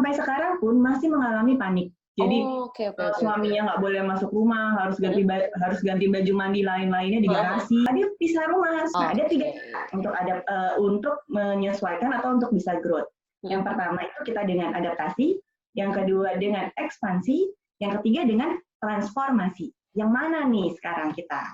sampai sekarang pun masih mengalami panik. Jadi suaminya nggak boleh masuk rumah, harus ganti baju mandi lain-lainnya di garasi. Dia pisah rumah. Nah, ada 3 untuk menyesuaikan atau untuk bisa growth. Yang pertama itu kita dengan adaptasi, yang kedua dengan ekspansi, yang ketiga dengan transformasi. Yang mana nih sekarang kita?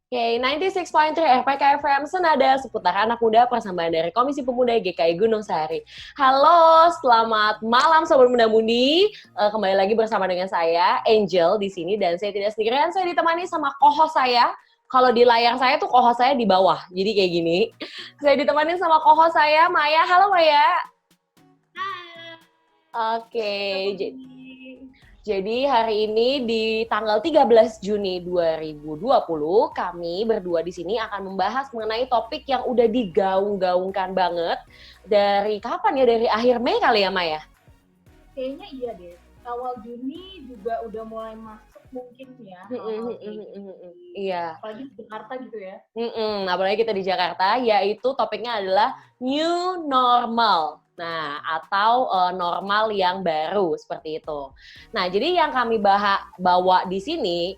Oke, 96.3 RPK FM Senada seputar anak muda persembahan dari Komisi Pemuda GKI Gunung Sahari. Halo, selamat malam Sobat Muda Mudi. Kembali lagi bersama dengan saya Angel di sini dan saya tidak sendirian, saya ditemani sama co-host saya. Kalau di layar saya tuh co-host saya di bawah, jadi kayak gini. Saya ditemani sama co-host saya Maya. Halo Maya. Hai. Oke, jadi hari ini di tanggal 13 Juni 2020, kami berdua di sini akan membahas mengenai topik yang udah digaung-gaungkan banget. Dari kapan ya? Dari akhir Mei kali ya, Maya? Kayaknya iya deh. Awal Juni juga udah mulai masuk mungkin ya. Iya. Apalagi di Jakarta gitu ya. Apalagi kita di Jakarta, yaitu topiknya adalah New Normal. Nah, atau normal yang baru, seperti itu. Nah, jadi yang kami bawa di sini,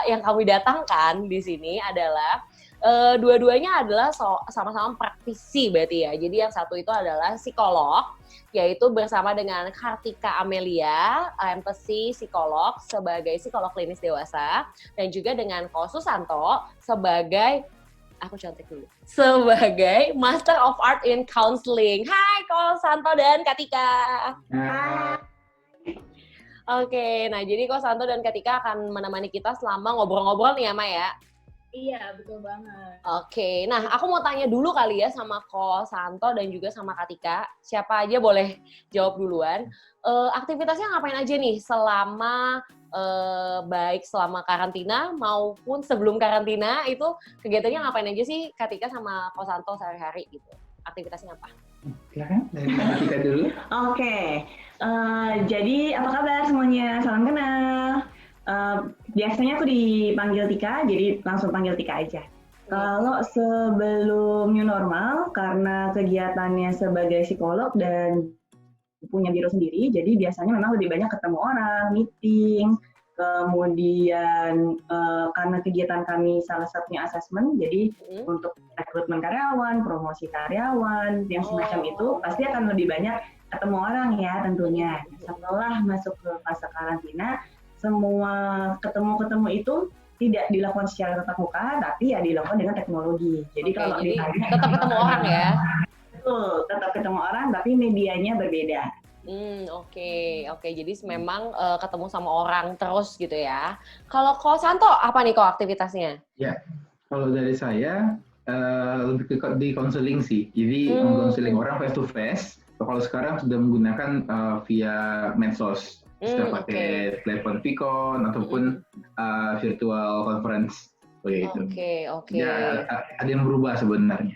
yang kami datangkan di sini adalah dua-duanya adalah sama-sama praktisi berarti ya. Jadi yang satu itu adalah psikolog, yaitu bersama dengan Kartika Amelia, empathy psikolog sebagai psikolog klinis dewasa, dan juga dengan Ko Susanto sebagai Master of Art in Counseling. Hai Ko Santo dan Katika. Hai. Oke, nah jadi Ko Santo dan Katika akan menemani kita selama ngobrol-ngobrol nih ya, Maya? Iya, betul banget. Oke, nah aku mau tanya dulu kali ya sama Ko Santo dan juga sama Katika. Siapa aja boleh jawab duluan. Aktivitasnya ngapain aja nih selama baik selama karantina maupun sebelum karantina, itu kegiatannya ngapain aja sih Katika sama Ko Santo sehari-hari gitu? Aktivitasnya apa? Silakan dari Katika dulu. Oke. Jadi apa kabar semuanya? Salam kenal. Biasanya aku dipanggil Tika, jadi langsung panggil Tika aja. Kalau sebelum new normal, karena kegiatannya sebagai psikolog dan punya biro sendiri, jadi biasanya memang lebih banyak ketemu orang, meeting, kemudian karena kegiatan kami salah satunya assessment, jadi untuk rekrutmen karyawan, promosi karyawan, yang semacam itu, pasti akan lebih banyak ketemu orang ya tentunya. Setelah masuk ke fase karantina, semua ketemu itu tidak dilakukan secara tatap muka, tapi ya dilakukan dengan teknologi. Jadi kalau ditanya tetap ketemu orang ya? Betul, tetap ketemu orang, tapi medianya berbeda. Oke. Jadi memang ketemu sama orang terus gitu ya. Kalau Ko Santo, apa nih Ko aktivitasnya? Ya, kalau dari saya lebih ke di konseling sih. Jadi mengkonseling orang face to face. Kalau sekarang sudah menggunakan via medsos. Sudah pakai telepon Vicon ataupun virtual conference begitu. Oke. Ya, ada yang berubah sebenarnya.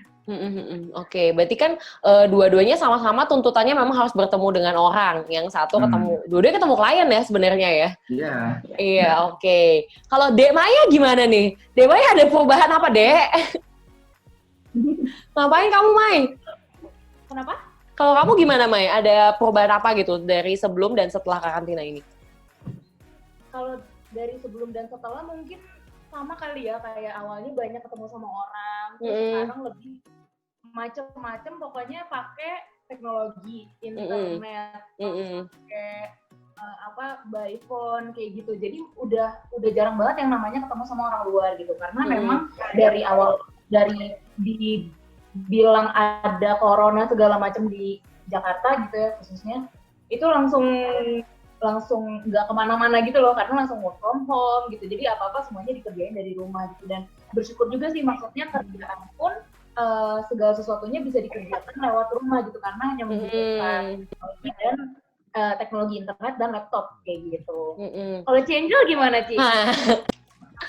Oke, berarti kan dua-duanya sama-sama tuntutannya memang harus bertemu dengan orang. Yang satu dua-duanya ketemu klien ya sebenarnya ya. Iya. Iya, oke. Kalau Dek Maya gimana nih? Dek Maya ada perubahan apa, Dek? Ngapain kamu, Mai? Kenapa? Kalau kamu gimana, Mai? Ada perubahan apa gitu dari sebelum dan setelah karantina ini? Kalau dari sebelum dan setelah mungkin sama kali ya, kayak awalnya banyak ketemu sama orang, terus sekarang lebih macem-macem, pokoknya pakai teknologi, internet, pakai by phone kayak gitu. Jadi udah jarang banget yang namanya ketemu sama orang luar gitu, karena memang dari awal dibilang ada corona segala macam di Jakarta gitu ya khususnya, itu langsung nggak kemana-mana gitu loh, karena langsung work from home gitu, jadi apa-apa semuanya dikerjain dari rumah gitu. Dan bersyukur juga sih, maksudnya kerjaan pun segala sesuatunya bisa dikerjakan lewat rumah gitu, karena hanya membutuhkan teknologi internet dan laptop kayak gitu. Kalau Ci Angel gimana, Ci?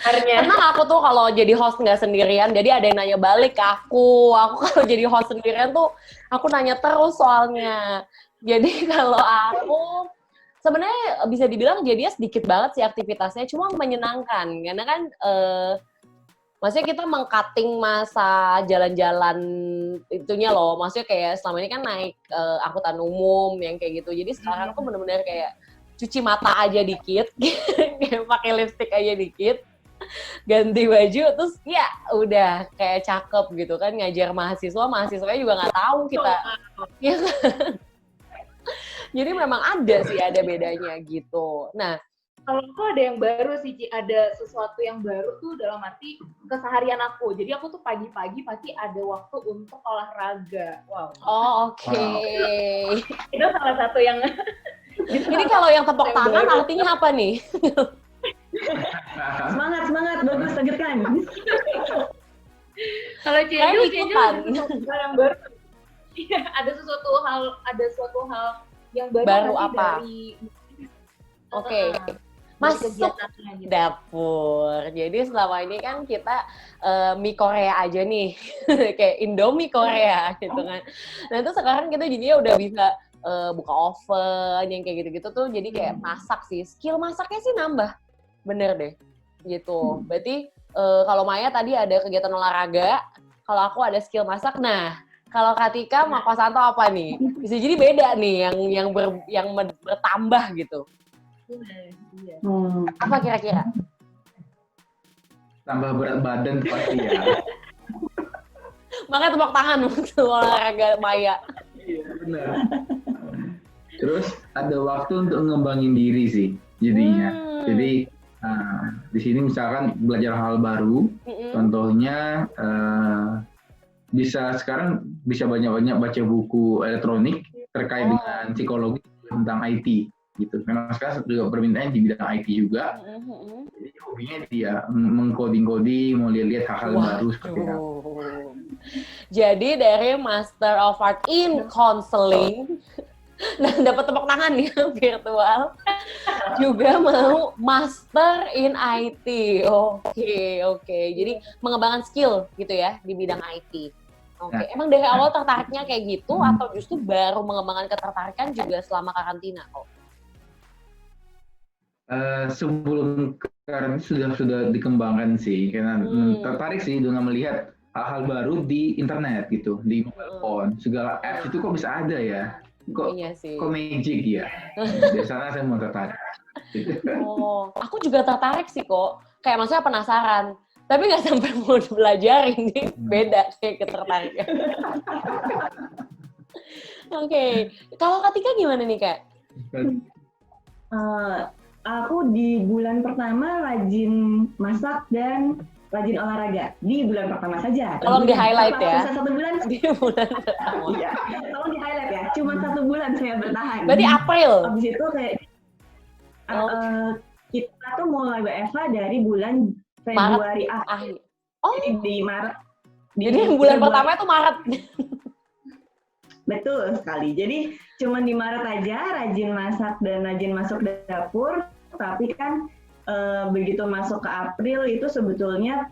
Karena aku tuh kalau jadi host nggak sendirian, jadi ada yang nanya balik ke aku. Aku kalau jadi host sendirian tuh, aku nanya terus soalnya. Jadi kalau aku, sebenarnya bisa dibilang jadinya sedikit banget sih aktivitasnya, cuma menyenangkan. Karena kan, maksudnya kita meng-cutting masa jalan-jalan itunya loh. Maksudnya kayak selama ini kan naik angkutan umum yang kayak gitu. Jadi sekarang tuh bener-bener kayak cuci mata aja dikit, kayak pakai lipstick aja dikit, ganti baju, terus ya udah kayak cakep gitu kan, ngajar mahasiswanya juga nggak tahu kita. Ya kan? Jadi memang ada bedanya gitu. Nah, kalau aku ada yang baru sih, Ci. Ada sesuatu yang baru tuh dalam arti keseharian aku. Jadi aku tuh pagi-pagi pasti ada waktu untuk olahraga. Wow. Oh, oke. Itu salah satu yang... Jadi kalau yang tepuk tangan artinya apa nih? Semangat, bagus, lanjutkan. Kalau Cienju yang baru. Iya, ada suatu hal yang baru apa? Dari Oke. Masuk dapur. Jadi selama ini kan kita mie Korea aja nih. Kayak Indomie Korea gitu kan. Nah, itu sekarang kita jadinya udah bisa buka oven yang kayak gitu-gitu tuh, jadi kayak masak sih, skill masaknya sih nambah, bener deh gitu. Berarti kalau Maya tadi ada kegiatan olahraga, kalau aku ada skill masak. Nah, kalau Katika sama Kosanto apa nih? Bisa jadi beda nih yang bertambah gitu. Apa kira-kira? Tambah berat badan pasti ya. Makanya tepuk tangan untuk olahraga Maya. Iya, benar. Terus ada waktu untuk ngembangin diri sih jadinya. Jadi di sini misalkan belajar hal baru, contohnya sekarang bisa banyak-banyak baca buku elektronik terkait dengan psikologi tentang IT gitu. Memang sekarang juga permintaannya di bidang IT juga. Jadi hobinya dia mengcoding, mau lihat hal-hal baru seperti apa. Jadi dari Master of Art in Counseling, nah dapat tepuk tangan nih virtual, juga mau Master in IT. Oke. Jadi mengembangkan skill gitu ya di bidang IT. Oke. Emang dari awal tertariknya kayak gitu atau justru baru mengembangkan ketertarikan juga selama karantina kok? Sebelum karantina sudah dikembangkan sih, karena tertarik sih dengan melihat hal-hal baru di internet gitu, di mobile phone, segala apps itu kok bisa ada ya, kok magic ya. Biasanya saya mau tertarik. Aku juga tertarik sih kok, kayak maksudnya penasaran, tapi nggak sampai mau belajarin nih, beda kayak ketertarikan. Oke. Kalau Katika gimana nih Kak? Aku di bulan pertama rajin masak dan rajin olahraga di bulan pertama saja. Tolong di highlight ya. Bisa 1 bulan di bulan pertama. Iya. Tolong di highlight ya. Cuma 1 bulan saya bertahan. Berarti April. Habis itu kayak kita tuh mulai WFH dari bulan Februari akhir. Jadi di Maret. Jadi bulan pertama itu Maret. Betul sekali. Jadi cuma di Maret aja rajin masak dan rajin masuk dapur. Tapi kan begitu masuk ke April itu sebetulnya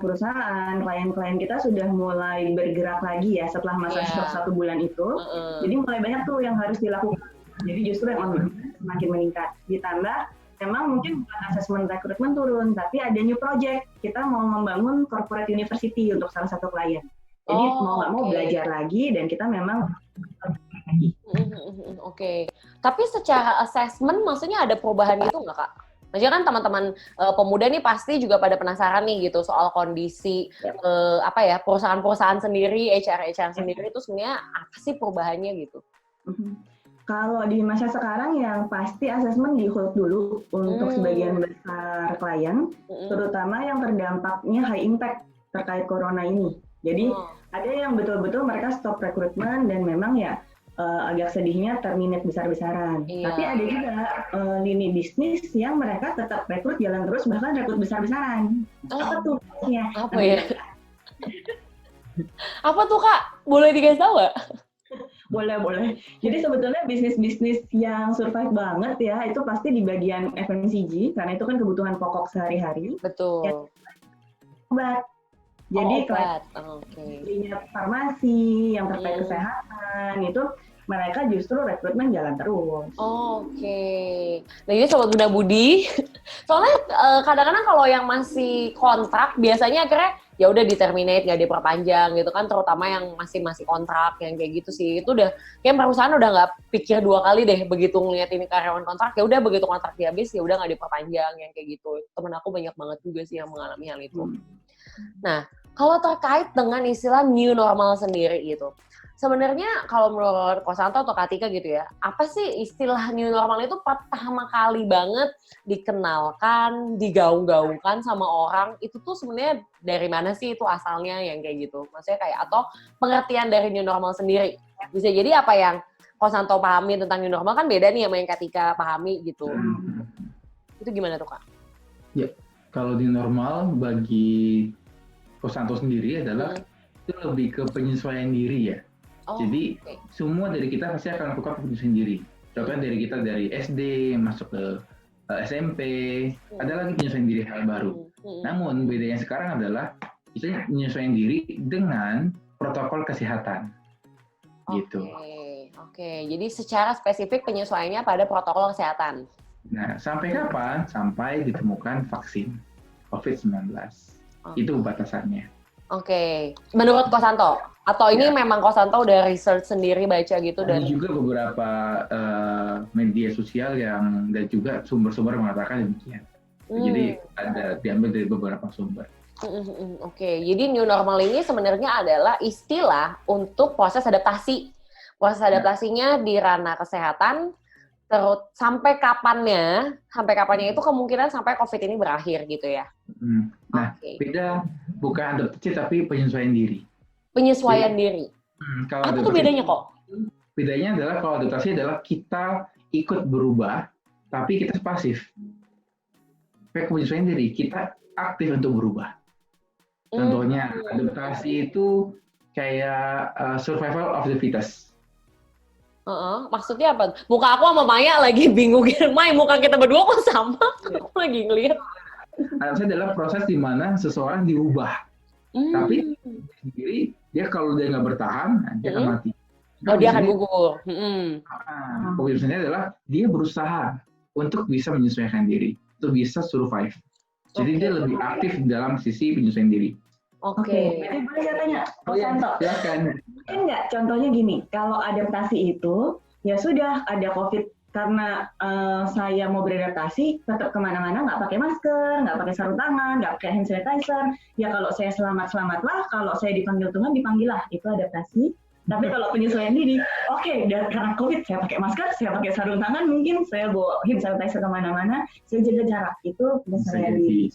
perusahaan klien-klien kita sudah mulai bergerak lagi ya setelah masa stop 1 bulan itu. Jadi mulai banyak tuh yang harus dilakukan. Jadi justru yang online semakin meningkat. Ditambah memang mungkin bukan asesmen rekrutmen turun, tapi ada new project. Kita mau membangun corporate university untuk salah satu klien. Jadi mau nggak mau belajar lagi dan kita memang lagi. Oke. Tapi secara assessment maksudnya ada perubahan itu nggak Kak? Maksudnya kan teman-teman pemuda nih pasti juga pada penasaran nih gitu soal kondisi perusahaan-perusahaan sendiri, HR sendiri itu sebenarnya apa sih perubahannya gitu? Kalau di masa sekarang yang pasti asesmen di hold dulu untuk sebagian besar klien, terutama yang terdampaknya high impact terkait corona ini. Jadi ada yang betul-betul mereka stop rekrutmen dan memang ya agak sedihnya terminate besar-besaran. Tapi ada juga lini bisnis yang mereka tetap rekrut jalan terus, bahkan rekrut besar-besaran. Apa tuh bisnisnya? Apa tuh Kak? Boleh dikasih tahu nggak? Boleh. Jadi sebetulnya bisnis-bisnis yang survive banget ya, itu pasti di bagian FMCG, karena itu kan kebutuhan pokok sehari-hari. Betul. Ya, obat. Jadi obat. Farmasi yang terkait kesehatan, itu mereka justru rekrutmen jalan terus. Nah ini Sobat Muda Budi, soalnya kadang-kadang kalau yang masih kontrak, biasanya akhirnya ya udah di-terminate, nggak diperpanjang gitu kan, terutama yang masih kontrak, yang kayak gitu sih. Itu udah, kayak perusahaan udah nggak pikir 2 kali deh begitu ngeliat ini karyawan kontrak, ya udah begitu kontrak habis, ya udah nggak diperpanjang, yang kayak gitu. Temen aku banyak banget juga sih yang mengalami hal itu. Nah, kalau terkait dengan istilah new normal sendiri itu, sebenarnya kalau menurut Kosanto atau Katika gitu ya, apa sih istilah new normal itu pertama kali banget dikenalkan, digaung-gaungkan sama orang, itu tuh sebenarnya dari mana sih itu asalnya yang kayak gitu? Maksudnya kayak, atau pengertian dari new normal sendiri. Bisa jadi apa yang Kosanto pahami tentang new normal kan beda nih sama yang Katika pahami gitu. Itu gimana tuh Kak? Ya, kalau new normal bagi Kosanto sendiri adalah itu lebih ke penyesuaian diri ya. Jadi semua dari kita pasti akan lakukan penyesuaian diri. Contohnya dari kita dari SD masuk ke SMP, ada lagi penyesuaian diri hal baru. Namun bedanya sekarang adalah kita penyesuaian diri dengan protokol kesehatan. Gitu. Oke. Jadi secara spesifik penyesuaiannya pada protokol kesehatan. Nah, sampai kapan? Sampai ditemukan vaksin COVID-19. Itu batasannya. Menurut Kosanto? Atau ini memang Kosanto udah research sendiri, baca gitu? Ada juga beberapa media sosial dan juga sumber-sumber mengatakan demikian. Jadi ada diambil dari beberapa sumber. Jadi new normal ini sebenarnya adalah istilah untuk proses adaptasi. Proses adaptasinya di ranah kesehatan, terus sampai kapannya itu kemungkinan sampai COVID ini berakhir gitu ya. Nah, beda bukan adaptasi tapi penyesuaian diri. Penyesuaian diri. Apa tuh bedanya kok? Bedanya adalah kalau adaptasi adalah kita ikut berubah tapi kita pasif. Penyesuaian diri kita aktif untuk berubah. Contohnya adaptasi itu kayak survival of the fittest. Maksudnya apa? Muka aku sama Maya lagi bingung. Mai, muka kita berdua kok sama? Aku lagi ngeliat. Adaptasi adalah proses di mana seseorang diubah. Tapi sendiri, dia kalau dia nggak bertahan, dia akan mati. Dia akan gugur. Penyesuaiannya adalah dia berusaha untuk bisa menyesuaikan diri. Untuk bisa survive. Jadi dia lebih aktif dalam sisi penyesuaian diri. Boleh saya tanya, Kosanto? Silakan. Mungkin nggak contohnya gini, kalau adaptasi itu, ya sudah ada COVID, karena saya mau beradaptasi, tetap kemana-mana nggak pakai masker, nggak pakai sarung tangan, nggak pakai hand sanitizer. Ya kalau saya selamat-selamatlah, kalau saya dipanggil Tuhan, dipanggillah. Itu adaptasi. Tapi kalau penyesuaian diri, karena COVID, saya pakai masker, saya pakai sarung tangan, mungkin saya bawa hand sanitizer kemana-mana, saya jaga jarak. Itu penyesuaian diri.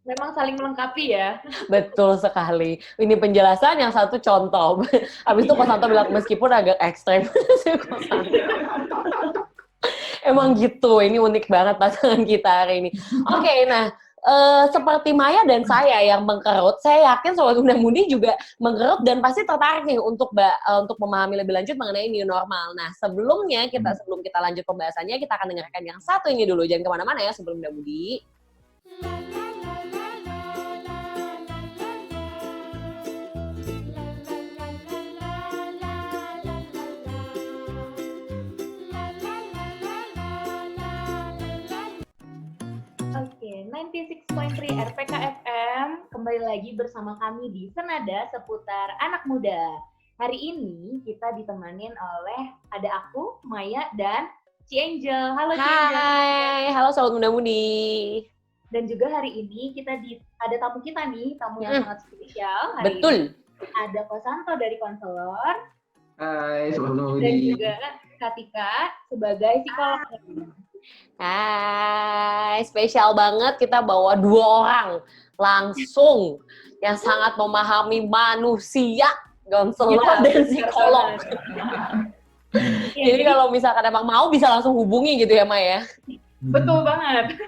Memang saling melengkapi ya. Betul sekali. Ini penjelasan, yang satu contoh. Habis itu Kosanto bilang meskipun agak ekstrem. Emang gitu, ini unik banget pasangan kita hari ini. Nah seperti Maya dan saya yang mengkerut, saya yakin Sobat Muda Mudi juga mengkerut dan pasti tertarik nih untuk memahami lebih lanjut mengenai new normal. Nah sebelum kita lanjut pembahasannya, kita akan dengarkan yang satu ini dulu. Jangan kemana-mana ya Sobat Muda Mudi. Oke, 96.3 RPK FM kembali lagi bersama kami di Senada seputar anak muda. Hari ini kita ditemanin oleh ada aku, Maya, dan Ci Angel. Halo Ci Angel. Hai, halo Sobat Muda Mudi. Dan juga hari ini ada tamu kita nih, tamu yang sangat spesial. Hari Betul. Ini ada Kosanto dari Konselor. Hai, Sobat Muda Mudi. Dan juga Katika sebagai psikolog. Hai, spesial banget kita bawa 2 orang langsung yang sangat memahami manusia, konselor dan psikolog. Jadi kalau misalkan emang mau bisa langsung hubungi gitu ya Maya? Betul banget.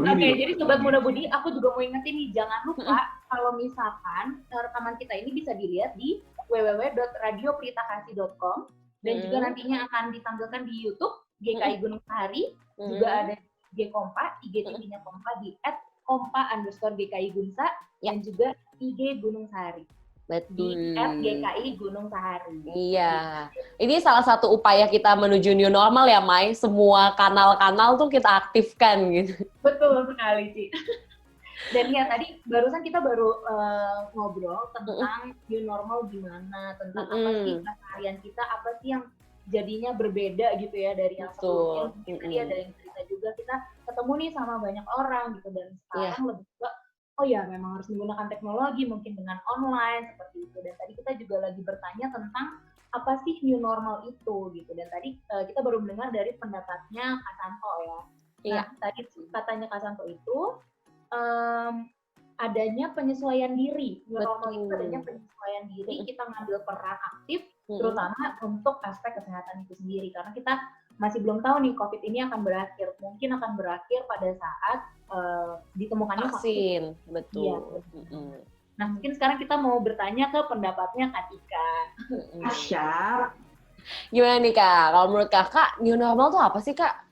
Oke, jadi Sobat Muda Budi, aku juga mau ingetin nih, jangan lupa kalau misalkan rekaman kita ini bisa dilihat di www.radiopritakasih.com dan juga nantinya akan ditampilkan di YouTube GKI Gunung Sahari, juga ada IG Kompa, IGTV-nya Kompa di @kompa_GKI Gunsa, dan juga IG Gunung Sahari. Betul. Di GKI Gunung Sahari. Iya. Ini salah satu upaya kita menuju new normal ya, Mai. Semua kanal-kanal tuh kita aktifkan gitu. Betul sekali, Ci. Dan ya tadi barusan kita baru ngobrol tentang new normal gimana, tentang apa sih keseharian kita, apa sih yang jadinya berbeda gitu ya dari yang sebelumnya. Tadi ada yang cerita juga, kita ketemu nih sama banyak orang gitu, dan sekarang lebih juga oh ya memang harus menggunakan teknologi mungkin dengan online seperti itu. Dan tadi kita juga lagi bertanya tentang apa sih new normal itu gitu. Dan tadi kita baru mendengar dari pendapatnya Kak Santo ya. Nah, tadi katanya Kak Santo itu adanya penyesuaian diri. New normal itu adanya penyesuaian diri, kita ngambil peran aktif terutama untuk aspek kesehatan itu sendiri, karena kita masih belum tahu nih COVID ini akan berakhir. Mungkin akan berakhir pada saat ditemukannya vaksin. Betul. Ya. Nah, mungkin sekarang kita mau bertanya ke pendapatnya Kak Tika. Siap. Gimana nih Kak? Kalau menurut Kakak, new normal tuh apa sih Kak?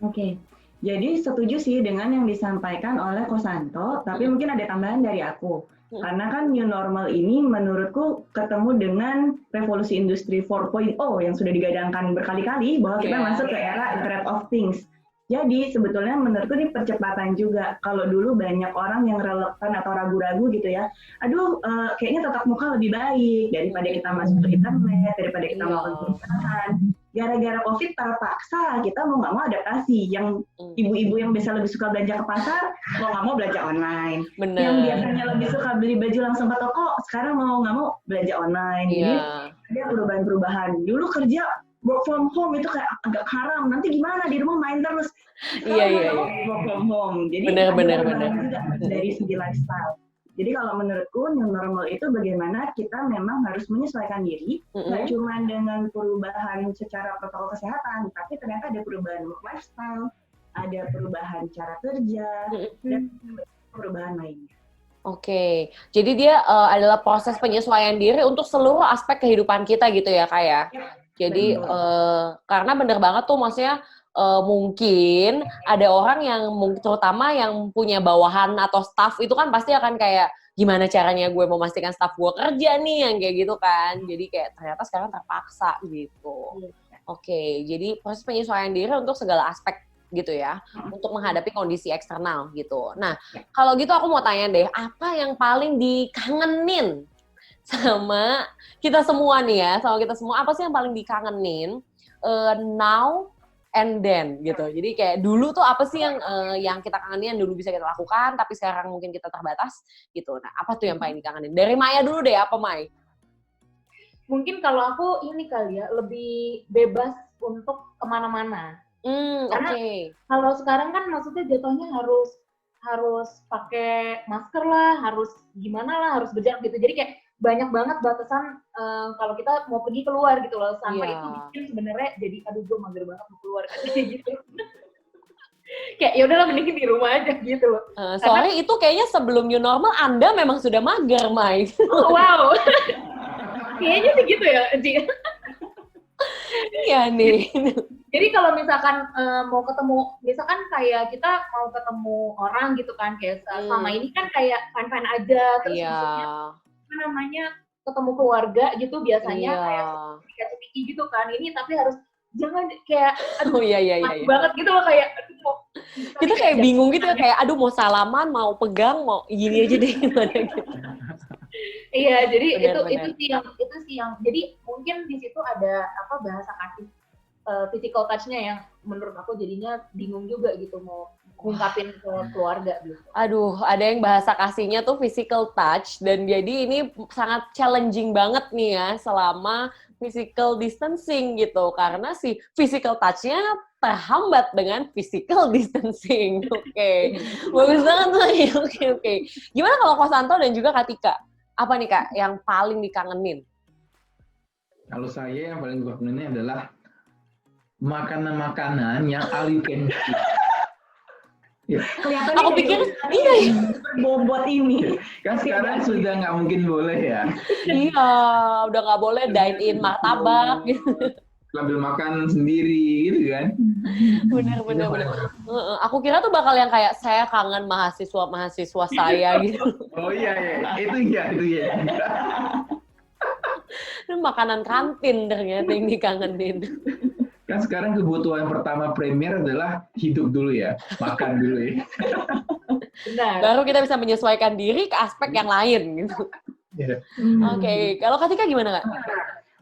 Oke. Jadi setuju sih dengan yang disampaikan oleh Kosanto, tapi mungkin ada tambahan dari aku. Karena kan new normal ini menurutku ketemu dengan revolusi industri 4.0 yang sudah digadangkan berkali-kali bahwa kita masuk ke era Internet of Things. Jadi sebetulnya menurutku ini percepatan juga. Kalau dulu banyak orang yang relevan atau ragu-ragu gitu ya, aduh kayaknya tatap muka lebih baik daripada kita masuk ke internet, daripada kita melakukan perusahaan. Gara-gara COVID terpaksa kita mau nggak mau adaptasi. Yang ibu-ibu yang biasa lebih suka belanja ke pasar, mau nggak mau belanja online. Bener. Yang biasanya lebih suka beli baju langsung ke toko, sekarang mau nggak mau belanja online. Jadi ada perubahan-perubahan. Dulu kerja work from home itu kayak agak haram. Nanti gimana di rumah main terus? Sekarang work from home. Jadi bener. juga dari segi lifestyle. Jadi kalau menurutku new normal itu bagaimana kita memang harus menyesuaikan diri, nggak cuma dengan perubahan secara protokol kesehatan, tapi ternyata ada perubahan lifestyle, ada perubahan cara kerja, dan perubahan lainnya. Oke, jadi dia adalah proses penyesuaian diri untuk seluruh aspek kehidupan kita gitu ya Kak ya? Jadi karena bener banget tuh maksudnya mungkin ada orang yang terutama yang punya bawahan atau staff itu kan pasti akan kayak gimana caranya gue memastikan staff gue kerja nih yang kayak gitu kan. Jadi kayak ternyata sekarang terpaksa gitu. Oke, jadi proses penyesuaian diri untuk segala aspek gitu ya, untuk menghadapi kondisi eksternal gitu. Nah, kalau gitu aku mau tanya deh, apa yang paling dikangenin sama kita semua nih ya, sama kita semua, apa sih yang paling dikangenin now and then gitu. Jadi kayak dulu tuh apa sih yang kita kangenin, yang dulu bisa kita lakukan, tapi sekarang mungkin kita terbatas gitu. Nah, apa tuh yang paling dikangenin? Dari Maya dulu deh, apa Mai? Mungkin kalau aku ini kali ya, lebih bebas untuk kemana-mana. Karena kalau sekarang kan maksudnya jatuhnya harus pakai masker lah, harus gimana lah, harus berjarak gitu. Jadi kayak banyak banget batasan kalau kita mau pergi keluar gitu loh. Sampai itu bikin sebenarnya jadi aduh gue mager banget mau keluar kayak gitu. Kayak ya udahlah mending di rumah aja gitu loh. Soalnya itu kayaknya sebelum new normal Anda memang sudah mager, Mai. Oh wow. Kayaknya sih gitu ya, Ci. Iya nih. Jadi kalau misalkan mau ketemu, misalkan kayak kita mau ketemu orang gitu kan, kayak selama ini kan kayak fine-fine aja, terus maksudnya apa namanya, ketemu keluarga gitu biasanya kayak cekiki gitu kan, ini tapi harus jangan kayak aduh banget gitu loh kayak kita kayak bingung gitu ya, kayak aduh mau salaman, mau pegang, mau gini aja deh gimana gitu. Iya, jadi itu sih yang jadi mungkin di situ ada apa bahasa kasih physical touch-nya yang menurut aku jadinya bingung juga gitu mau ngungkapin ke keluarga gitu. Aduh, ada yang bahasa kasihnya tuh physical touch dan jadi ini sangat challenging banget nih ya selama physical distancing gitu karena si physical touch-nya terhambat dengan physical distancing. Oke. Bagus banget tuh. Oke. Gimana kalau Kosanto dan juga Kak Tika? Apa nih Kak yang paling dikangenin? Kalau saya yang paling dikangenin adalah makanan-makanan yang all you can eat. Kelihatannya Aku pikir iya ya. berbobot ini. Kan sekarang sudah nggak mungkin boleh ya. Iya, udah nggak boleh dine in martabak gitu. Sambil makan sendiri gitu kan. Bener. Aku kira tuh bakal yang kayak saya kangen mahasiswa saya gitu. Oh iya, itu ya. Ini makanan kantin ternyata yang dikangenin. Kan sekarang kebutuhan pertama premier adalah hidup dulu ya, makan dulu ya. Benar. Baru kita bisa menyesuaikan diri ke aspek yang lain gitu. Oke, kalau Kak Tika gimana Kak?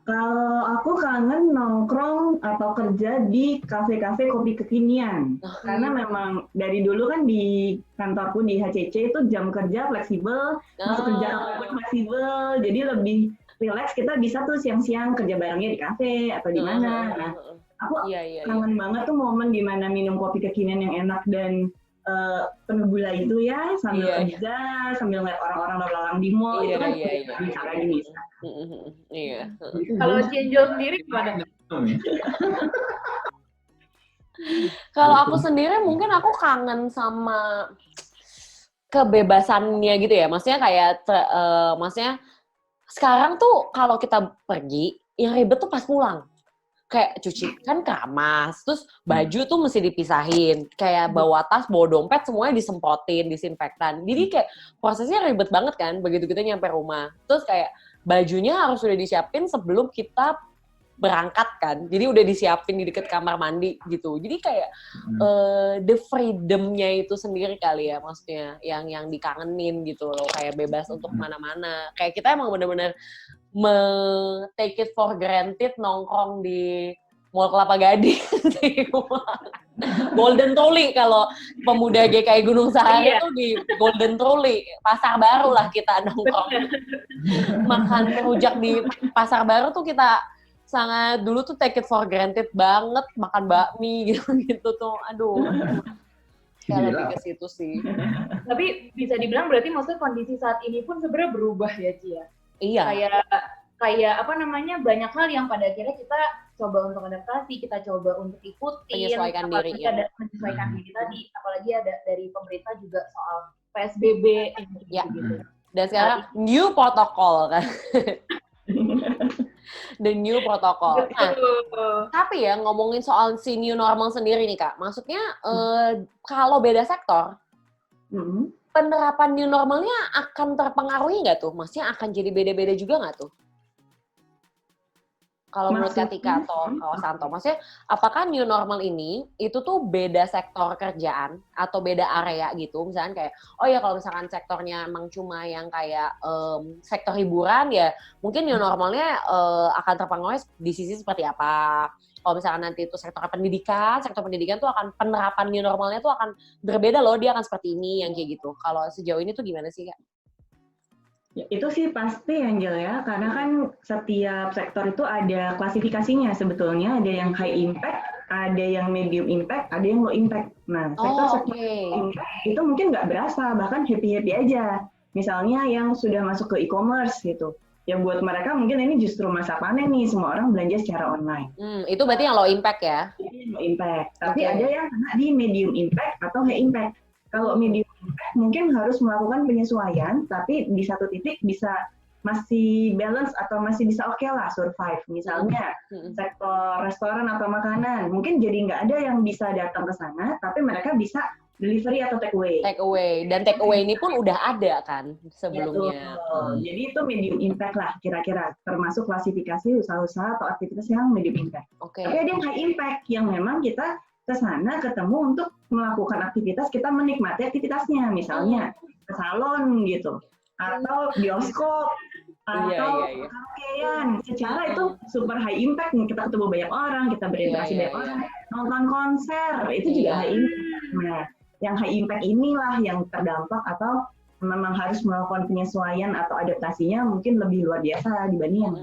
Kalau aku kangen nongkrong atau kerja di kafe-kafe kopi kekinian. Karena memang dari dulu kan di kantorku di HCC itu jam kerja fleksibel, masuk kerja pun fleksibel, jadi lebih relax, kita bisa tuh siang-siang kerja barengnya di kafe atau di mana. Nah, aku kangen banget tuh momen di mana minum kopi kekinian yang enak dan penuh gula itu ya, sambil kerja, sambil ngeliat orang-orang lalu-lalang di mall, itu kan bisa lagi bisa. Iya. Kalau Cienjo sendiri gimana? Kalau aku sendiri mungkin aku kangen sama kebebasannya gitu ya. Maksudnya kayak maksudnya sekarang tuh kalau kita pergi yang ribet tuh pas pulang. Kayak cuci kan keramas, terus baju tuh mesti dipisahin, kayak bawa tas, bawa dompet semuanya disemprotin, disinfektan. Jadi kayak prosesnya ribet banget kan, begitu kita nyampe rumah. Terus kayak bajunya harus sudah disiapin sebelum kita berangkat kan, jadi udah disiapin di deket kamar mandi gitu. Jadi kayak the freedom-nya itu sendiri kali ya, maksudnya yang dikangenin gitu loh, kayak bebas untuk kemana-mana. Kayak kita emang bener-bener take it for granted nongkrong di Mall Kelapa Gading. Golden Trolley kalau pemuda GKI Gunung Sahari itu di Golden Trolley. Pasar Baru lah kita nongkrong. Makan rujak di Pasar Baru tuh kita sangat dulu tuh take it for granted banget, makan bakmi gitu tuh. Aduh. Kayak lebih ke situ sih. Tapi bisa dibilang berarti maksudnya kondisi saat ini pun sebenarnya berubah ya, Ci ya? Iya. Kayak apa namanya, banyak hal yang pada akhirnya kita coba untuk adaptasi, kita coba untuk ikutin, menyesuaikan diri ya. Menyesuaikan diri tadi, apalagi ada dari pemerintah juga soal PSBB gitu. Dan sekarang new protokol kan. The new protokol. Nah, tapi ya ngomongin soal si new normal sendiri nih Kak, maksudnya kalau beda sektor, penerapan new normalnya akan terpengaruhi nggak tuh? Maksudnya akan jadi beda-beda juga nggak tuh? Kalau menurut Kak Tika atau Kak Santo, maksudnya apakah new normal ini itu tuh beda sektor kerjaan atau beda area gitu? Misalnya kayak, oh ya kalau misalkan sektornya emang cuma yang kayak sektor hiburan ya, mungkin new normalnya akan terpengaruhi di sisi seperti apa? Kalau misalkan nanti itu sektor pendidikan tuh akan penerapan new normalnya tuh akan berbeda loh, dia akan seperti ini yang kayak gitu. Kalau sejauh ini tuh gimana sih Kak? Ya, itu sih pasti Angel ya, karena kan setiap sektor itu ada klasifikasinya sebetulnya, ada yang high impact, ada yang medium impact, ada yang low impact. Nah, sektor impact itu mungkin nggak berasa, bahkan happy-happy aja. Misalnya yang sudah masuk ke e-commerce gitu, ya buat mereka mungkin ini justru masa panen nih, semua orang belanja secara online. Itu berarti yang low impact ya? Itu low impact, tapi ada yang kena di medium impact atau high impact. Kalau medium impact mungkin harus melakukan penyesuaian, tapi di satu titik bisa masih balance atau masih bisa oke lah survive. Misalnya sektor restoran atau makanan, mungkin jadi nggak ada yang bisa datang ke sana, tapi mereka bisa delivery atau take away. Take away, dan take away ini pun udah ada kan sebelumnya. Jadi itu medium impact lah kira-kira, termasuk klasifikasi usaha-usaha atau aktivitas yang medium impact. Tapi ada yang high impact yang memang kita ke sana ketemu untuk melakukan aktivitas, kita menikmati aktivitasnya, misalnya ke salon gitu, atau bioskop, atau karaokean. Secara itu super high impact nih, kita ketemu banyak orang, kita berinteraksi banyak orang, nonton konser, itu juga high impact. Nah, yang high impact inilah yang terdampak atau memang harus melakukan penyesuaian atau adaptasinya mungkin lebih luar biasa dibanding yang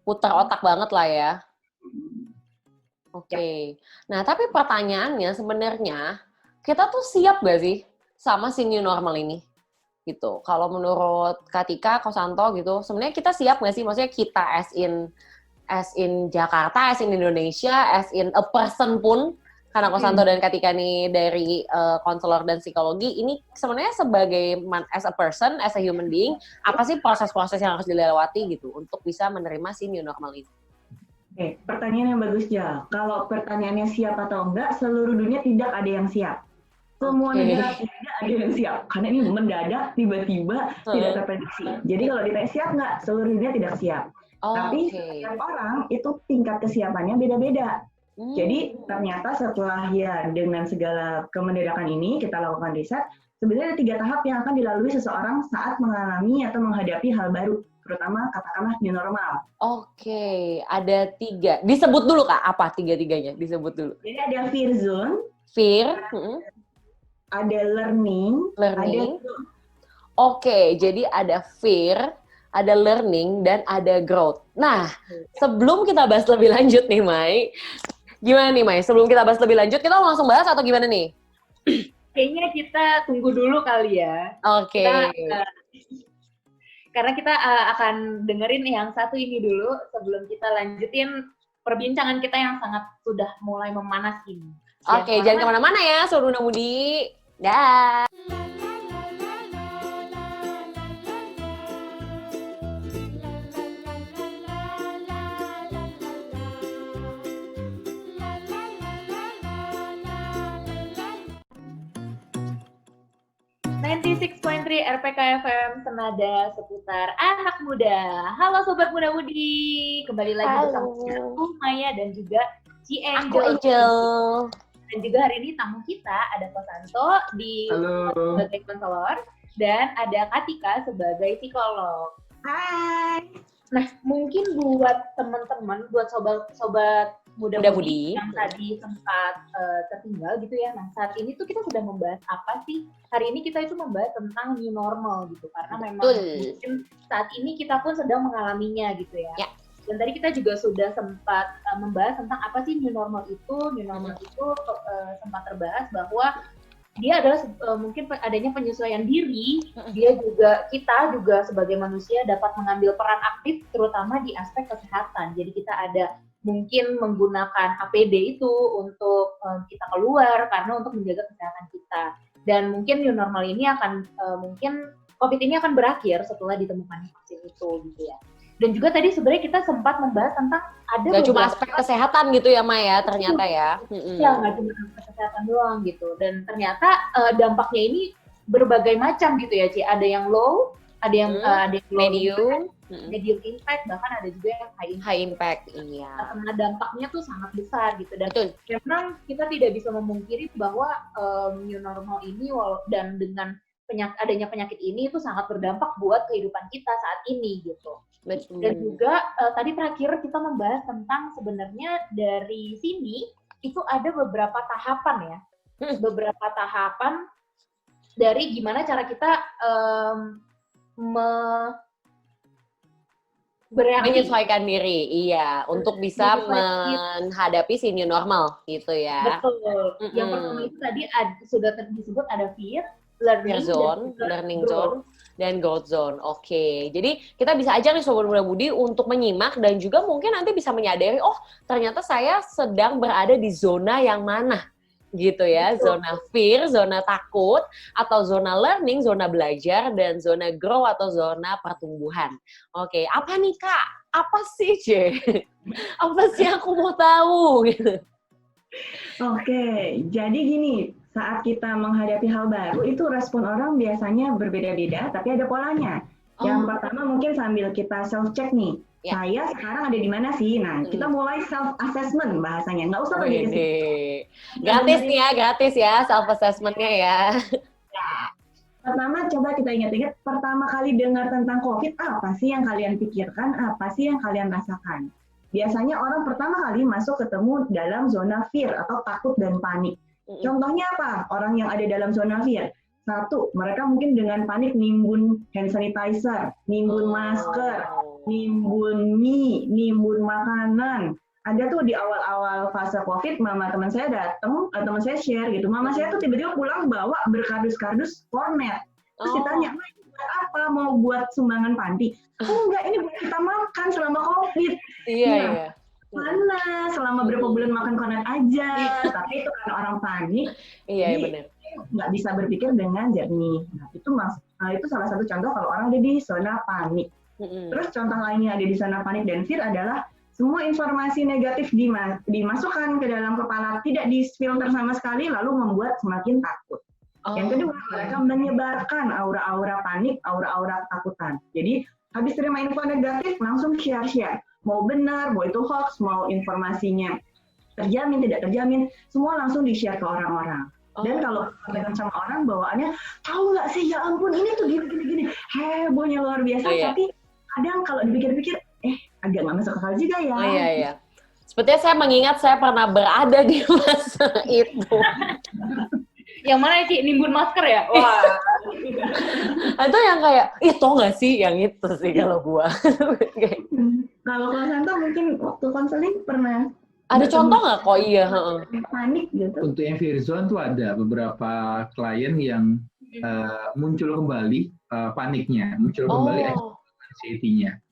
putar otak banget lah ya. Oke. Nah, tapi pertanyaannya sebenarnya kita tuh siap gak sih sama si new normal ini? Gitu. Kalau menurut Kak Tika, Kak Santo gitu, sebenarnya kita siap gak sih? Maksudnya kita as in Jakarta, as in Indonesia, as in a person pun Karena Kosanto dan Katika nih dari konselor dan psikologi, ini sebenarnya sebagai as a person, as a human being, apa sih proses-proses yang harus dilewati gitu untuk bisa menerima si new normal ini? Oke, pertanyaan yang bagus ya. Kalau pertanyaannya siap atau enggak, seluruh dunia tidak ada yang siap. Semua negara tidak ada yang siap. Karena ini mendadak, tiba-tiba, tidak terprediksi. Jadi kalau ditanya siap nggak, seluruh dunia tidak siap. Tapi setiap orang itu tingkat kesiapannya beda-beda. Jadi ternyata setelah ya dengan segala kemendadakan ini kita lakukan riset, sebenarnya ada 3 tahap yang akan dilalui seseorang saat mengalami atau menghadapi hal baru, terutama katakanlah new normal. Oke, ada 3. Disebut dulu Kak, apa 3-3-nya? Disebut dulu. Jadi ada fear zone, ada learning. Ada... Oke, jadi ada fear, ada learning, dan ada growth. Nah, sebelum kita bahas lebih lanjut nih, Mai, gimana nih, Mai? Sebelum kita bahas lebih lanjut, kita langsung bahas atau gimana nih? Kayaknya kita tunggu dulu kali ya. Oke. Karena kita akan dengerin yang satu ini dulu sebelum kita lanjutin perbincangan kita yang sangat sudah mulai memanas ini. Oke, jangan kemana-mana ya, Sobat Muda Mudi. Dah. 96.3 RPK FM Senada seputar anak muda. Halo Sobat Muda Mudi, kembali lagi bersama aku Maya dan juga Ci Angel. Aku Angel. Dan juga hari ini tamu kita ada Kosanto sebagai konselor dan ada Katika sebagai psikolog. Hai. Nah, mungkin buat teman-teman, buat sobat muda Mudi yang tadi sempat tertinggal gitu ya. Nah, saat ini tuh kita sedang membahas apa sih? Hari ini kita itu membahas tentang new normal gitu. Karena memang mungkin saat ini kita pun sedang mengalaminya gitu ya. Dan tadi kita juga sudah sempat membahas tentang apa sih new normal itu. New normal itu sempat terbahas bahwa dia adalah mungkin adanya penyesuaian diri. Kita juga sebagai manusia dapat mengambil peran aktif terutama di aspek kesehatan. Jadi kita ada mungkin menggunakan APD itu untuk kita keluar karena untuk menjaga kesehatan kita. Dan mungkin new normal ini akan mungkin COVID ini akan berakhir setelah ditemukannya vaksin itu gitu ya. Dan juga tadi sebenarnya kita sempat membahas tentang ada nggak cuma aspek kesehatan gitu ya Maya ternyata ya. Ya nggak cuma aspek kesehatan doang gitu. Dan ternyata dampaknya ini berbagai macam gitu ya Ci. Ada yang low, ada yang medium impact, bahkan ada juga yang high impact. Iya. Karena dampaknya tuh sangat besar gitu. Dan memang kita tidak bisa memungkiri bahwa new normal ini dan dengan adanya penyakit ini itu sangat berdampak buat kehidupan kita saat ini gitu. Betul. Dan juga tadi terakhir kita membahas tentang sebenarnya dari sini itu ada beberapa tahapan ya. Beberapa tahapan dari gimana cara kita menyesuaikan diri, iya, untuk bisa menghadapi si new normal gitu ya. Betul. Yang pertama itu tadi sudah disebut ada fear, learning zone, dan growth zone. Oke, jadi kita bisa aja nih Sobat Muda Mudi untuk menyimak dan juga mungkin nanti bisa menyadari, oh ternyata saya sedang berada di zona yang mana. Gitu ya, zona fear, zona takut, atau zona learning, zona belajar, dan zona grow atau zona pertumbuhan. Oke, apa nih Kak? Apa sih C? Apa sih aku mau tahu? Gitu. Oke, jadi gini, saat kita menghadapi hal baru itu respon orang biasanya berbeda-beda, tapi ada polanya. Yang pertama mungkin sambil kita self-check nih. Saya sekarang ada di mana sih? Nah, kita mulai self-assessment bahasanya. Nggak usah pergi ke situ. Gratis ya self-assessment-nya ya. Pertama, coba kita ingat-ingat, pertama kali dengar tentang COVID, apa sih yang kalian pikirkan? Apa sih yang kalian rasakan? Biasanya orang pertama kali masuk ketemu dalam zona fear atau takut dan panik. Contohnya apa? Orang yang ada dalam zona fear. Satu, mereka mungkin dengan panik nimbun hand sanitizer, nimbun masker, nimbun mie, nimbun makanan. Ada tuh di awal-awal fase COVID, mama teman saya datang, teman saya share gitu. Mama saya tuh tiba-tiba pulang bawa berkardus-kardus kornet. Terus ditanya, "Ma, ini buat apa? Mau buat sumbangan panti?" "Oh enggak, ini buat kita makan selama COVID." Iya. Panas, selama berapa bulan makan kornet aja. Tapi itu karena orang panik. Iya, benar. Nggak bisa berpikir dengan jernih. Nah, itu salah satu contoh kalau orang ada di zona panik. Terus contoh lainnya ada di zona panik dan fear adalah semua informasi negatif dimasukkan ke dalam kepala, tidak difilter sama sekali, lalu membuat semakin takut. Yang kedua, mereka menyebarkan aura-aura panik, aura-aura ketakutan. Jadi, habis terima info negatif, langsung share. Mau benar, mau itu hoax, mau informasinya terjamin, tidak terjamin, semua langsung di-share ke orang-orang. Dan kalau berkaitan sama orang, bawaannya, tahu nggak sih, ya ampun, ini tuh gini, hebohnya luar biasa, tapi kadang kalau dipikir-pikir, agak nggak masuk akal juga ya. Iya. Sepertinya saya mengingat saya pernah berada di masa itu. Yang mana Ci? Nimbun masker ya? Wah. Itu yang kayak, tau nggak sih? Yang itu sih kalau gua. Kalau Santo mungkin waktu konseling pernah. Ada contoh nggak kok? Iya. Panik gitu. Untuk yang fear zone tuh ada beberapa klien yang muncul kembali paniknya, muncul kembali anxiety-nya.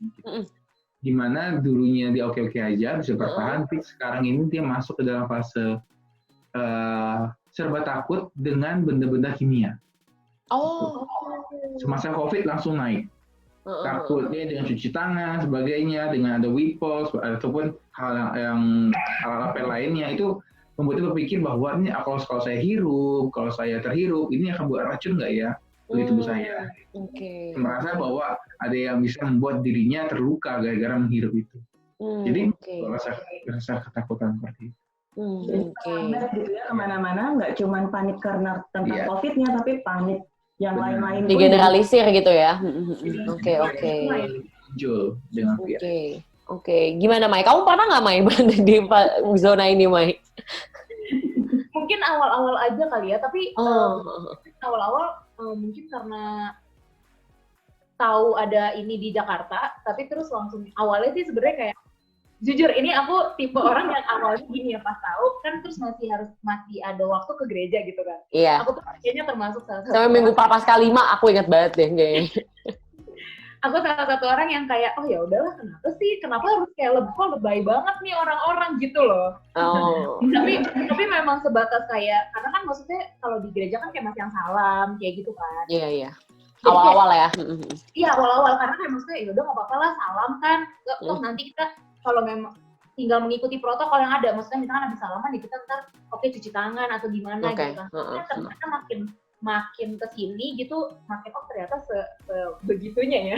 Dimana dulunya dia oke-oke aja, bisa bertahan, tapi sekarang ini dia masuk ke dalam fase serba takut dengan benda-benda kimia. Semasa COVID langsung naik. Takutnya dengan cuci tangan, sebagainya, dengan ada weapons, ataupun hal lainnya, itu membuat dia berpikir bahwa ini kalau saya hirup, kalau saya terhirup, ini akan buat racun nggak ya di tubuh saya. Merasa bahwa ada yang bisa membuat dirinya terluka gara-gara menghirup itu. Jadi rasa ketakutan seperti itu. Gitu ya, kemana-mana, nggak cuma panik karena tentang COVID-nya, tapi panik yang lain-lain. Digeneralisir gitu ya. Oke. Muncul dengan Oke. Gimana, Mai? Kamu pernah nggak, Mai, berada di zona ini, Mai? Mungkin awal-awal aja kali ya, tapi awal-awal mungkin karena tahu ada ini di Jakarta, tapi terus langsung awalnya sih sebenarnya kayak jujur ini aku tipe orang yang awalnya gini ya, pas tahu kan terus masih ada waktu ke gereja gitu kan. Iya. Aku tuh kayaknya termasuk salah satu. Sampai minggu Prapaskah 5 aku ingat banget deh kayaknya. Aku salah satu orang yang kayak ya udahlah, kenapa harus kayak lebay banget nih orang-orang gitu loh. Tapi memang sebatas kayak, karena kan maksudnya kalau di gereja kan kayak masih yang salam kayak gitu kan. Iya. Awal-awal ya. Iya, awal-awal, karena kayak maksudnya ya udah nggak apa-apa lah, salam kan. Toh nanti kita kalau memang tinggal mengikuti protokol yang ada, maksudnya misalkan habis salaman ya kita ntar cuci tangan atau gimana gitu kan. Ternyata makin kesini gitu, makin ternyata sebegitunya ya.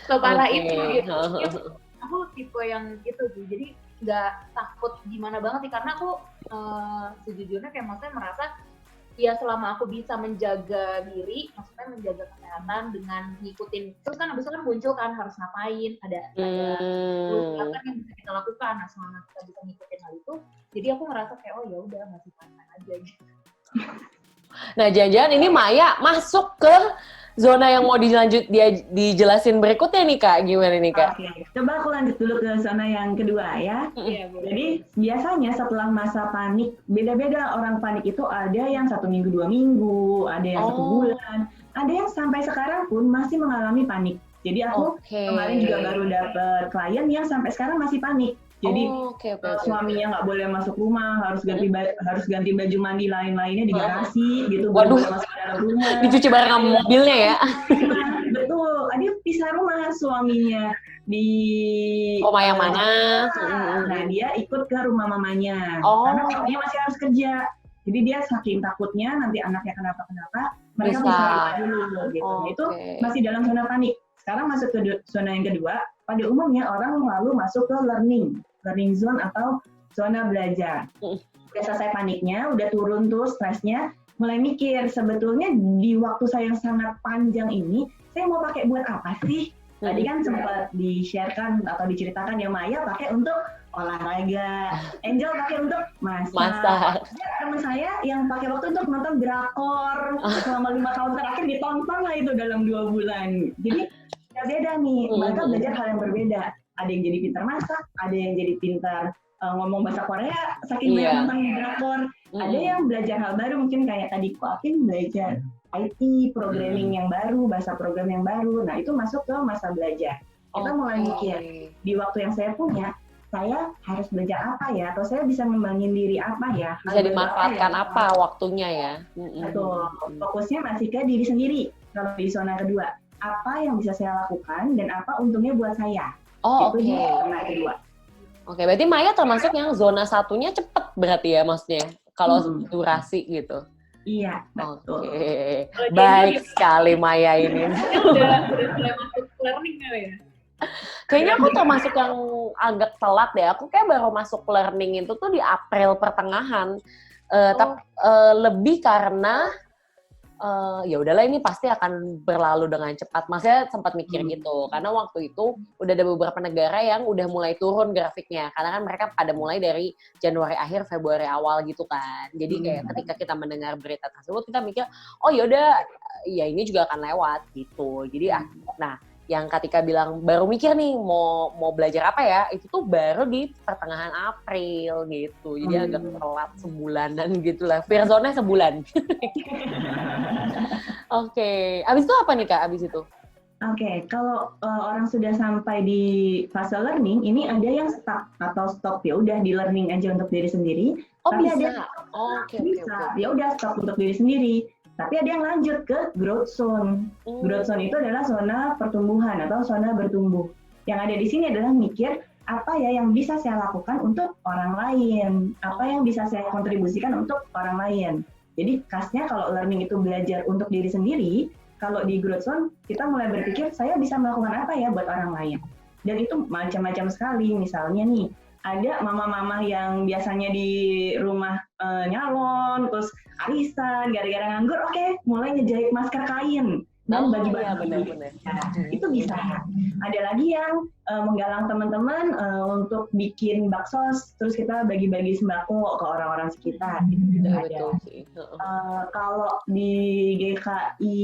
Separah itu gitu. Aku tipe yang gitu sih, jadi nggak takut gimana banget sih, karena aku sejujurnya kayak maksudnya merasa ya selama aku bisa menjaga diri, maksudnya menjaga kesehatan dengan ngikutin, terus kan abis itu kan muncul kan harus ngapain, ada apa yang bisa kita lakukan, nah selama kita bisa ngikutin hal itu, jadi aku ngerasa kayak ya udah masih fine aja gitu. Nah, jangan-jangan ini Maya masuk ke zona yang mau dijelasin berikutnya nih, Kak. Gimana nih, Kak? Oke. Coba aku lanjut dulu ke zona yang kedua ya. Jadi biasanya setelah masa panik, beda-beda orang panik itu, ada yang 1 minggu, 2 minggu, ada yang 1 bulan, ada yang sampai sekarang pun masih mengalami panik. Jadi aku kemarin juga baru dapet klien yang sampai sekarang masih panik. Jadi suaminya nggak boleh masuk rumah, harus ganti baju mandi lain-lainnya di garasi gitu. Waduh, masuk ke dalam rumah. Dicuci bareng sama mobilnya ya? Betul, dia pisah rumah suaminya di rumah yang mana? Nah dia ikut ke rumah mamanya, karena dia masih harus kerja. Jadi dia saking takutnya nanti anaknya kenapa-kenapa, mereka pisah dulu gitu. Itu masih dalam zona panik. Sekarang masuk ke zona yang kedua. Pada umumnya orang lalu masuk ke learning zone atau zona belajar. Udah selesai paniknya, udah turun tuh stresnya, mulai mikir sebetulnya di waktu saya yang sangat panjang ini, saya mau pakai buat apa sih? Tadi kan sempat di-sharekan atau diceritakan ya, Maya pakai untuk olahraga, Angel pakai untuk masak. Teman saya yang pakai waktu untuk nonton drakor selama 5 tahun terakhir ditonton lah itu dalam 2 bulan. Jadi beda nih, mereka belajar hal yang berbeda. Ada yang jadi pintar masak, ada yang jadi pintar ngomong bahasa Korea, saking banyak nonton drakor. Ada yang belajar hal baru, mungkin kayak tadi Ko Afin belajar IT, programming yang baru, bahasa program yang baru. Nah itu masuk ke masa belajar. Kita mulai mikir, di waktu yang saya punya, saya harus belajar apa ya, atau saya bisa ngembangin diri apa ya. Bisa dimanfaatkan apa waktunya ya. Betul, fokusnya masih ke diri sendiri kalau di zona kedua. Apa yang bisa saya lakukan dan apa untungnya buat saya. Oh, oke. Zona kedua. Oke, berarti Maya termasuk yang zona satunya cepet berarti ya maksudnya, kalau durasi gitu. Iya, betul. Oke, baik sekali Maya ini. Udah mulai masuk learning kali ya? Kayaknya aku termasuk yang agak telat deh. Aku kayak baru masuk learning itu tuh di April pertengahan. Tapi lebih karena ya udahlah ini pasti akan berlalu dengan cepat. Maksudnya sempat mikir gitu. Karena waktu itu udah ada beberapa negara yang udah mulai turun grafiknya. Karena kan mereka pada mulai dari Januari akhir, Februari awal gitu kan. Jadi kayak ketika kita mendengar berita tersebut, kita mikir, oh yaudah, ya ini juga akan lewat gitu. Jadi, nah yang ketika bilang baru mikir nih mau belajar apa ya, itu tuh baru di pertengahan April gitu. Jadi agak telat sebulanan gitu lah. Verzone sebulan. Oke. Abis itu apa nih Kak, abis itu? Oke, kalau orang sudah sampai di fase learning, ini ada yang stuck atau stop, ya udah di learning aja untuk diri sendiri. Oh tapi bisa? Ada bisa, ya udah stop untuk diri sendiri. Tapi ada yang lanjut ke growth zone. Growth zone itu adalah zona pertumbuhan atau zona bertumbuh. Yang ada di sini adalah mikir, apa ya yang bisa saya lakukan untuk orang lain? Apa yang bisa saya kontribusikan untuk orang lain? Jadi khasnya kalau learning itu belajar untuk diri sendiri, kalau di growth zone kita mulai berpikir, saya bisa melakukan apa ya buat orang lain? Dan itu macam-macam sekali. Misalnya nih, ada mama-mama yang biasanya di rumah nyalon, terus arisan, gara-gara nganggur, oke, mulai ngejahit masker kain dan bagi-bagi. Itu bisa. Ada lagi yang menggalang teman-teman untuk bikin bakso, terus kita bagi-bagi sembako ke orang-orang sekitar. Gitu ada. Kalau di GKI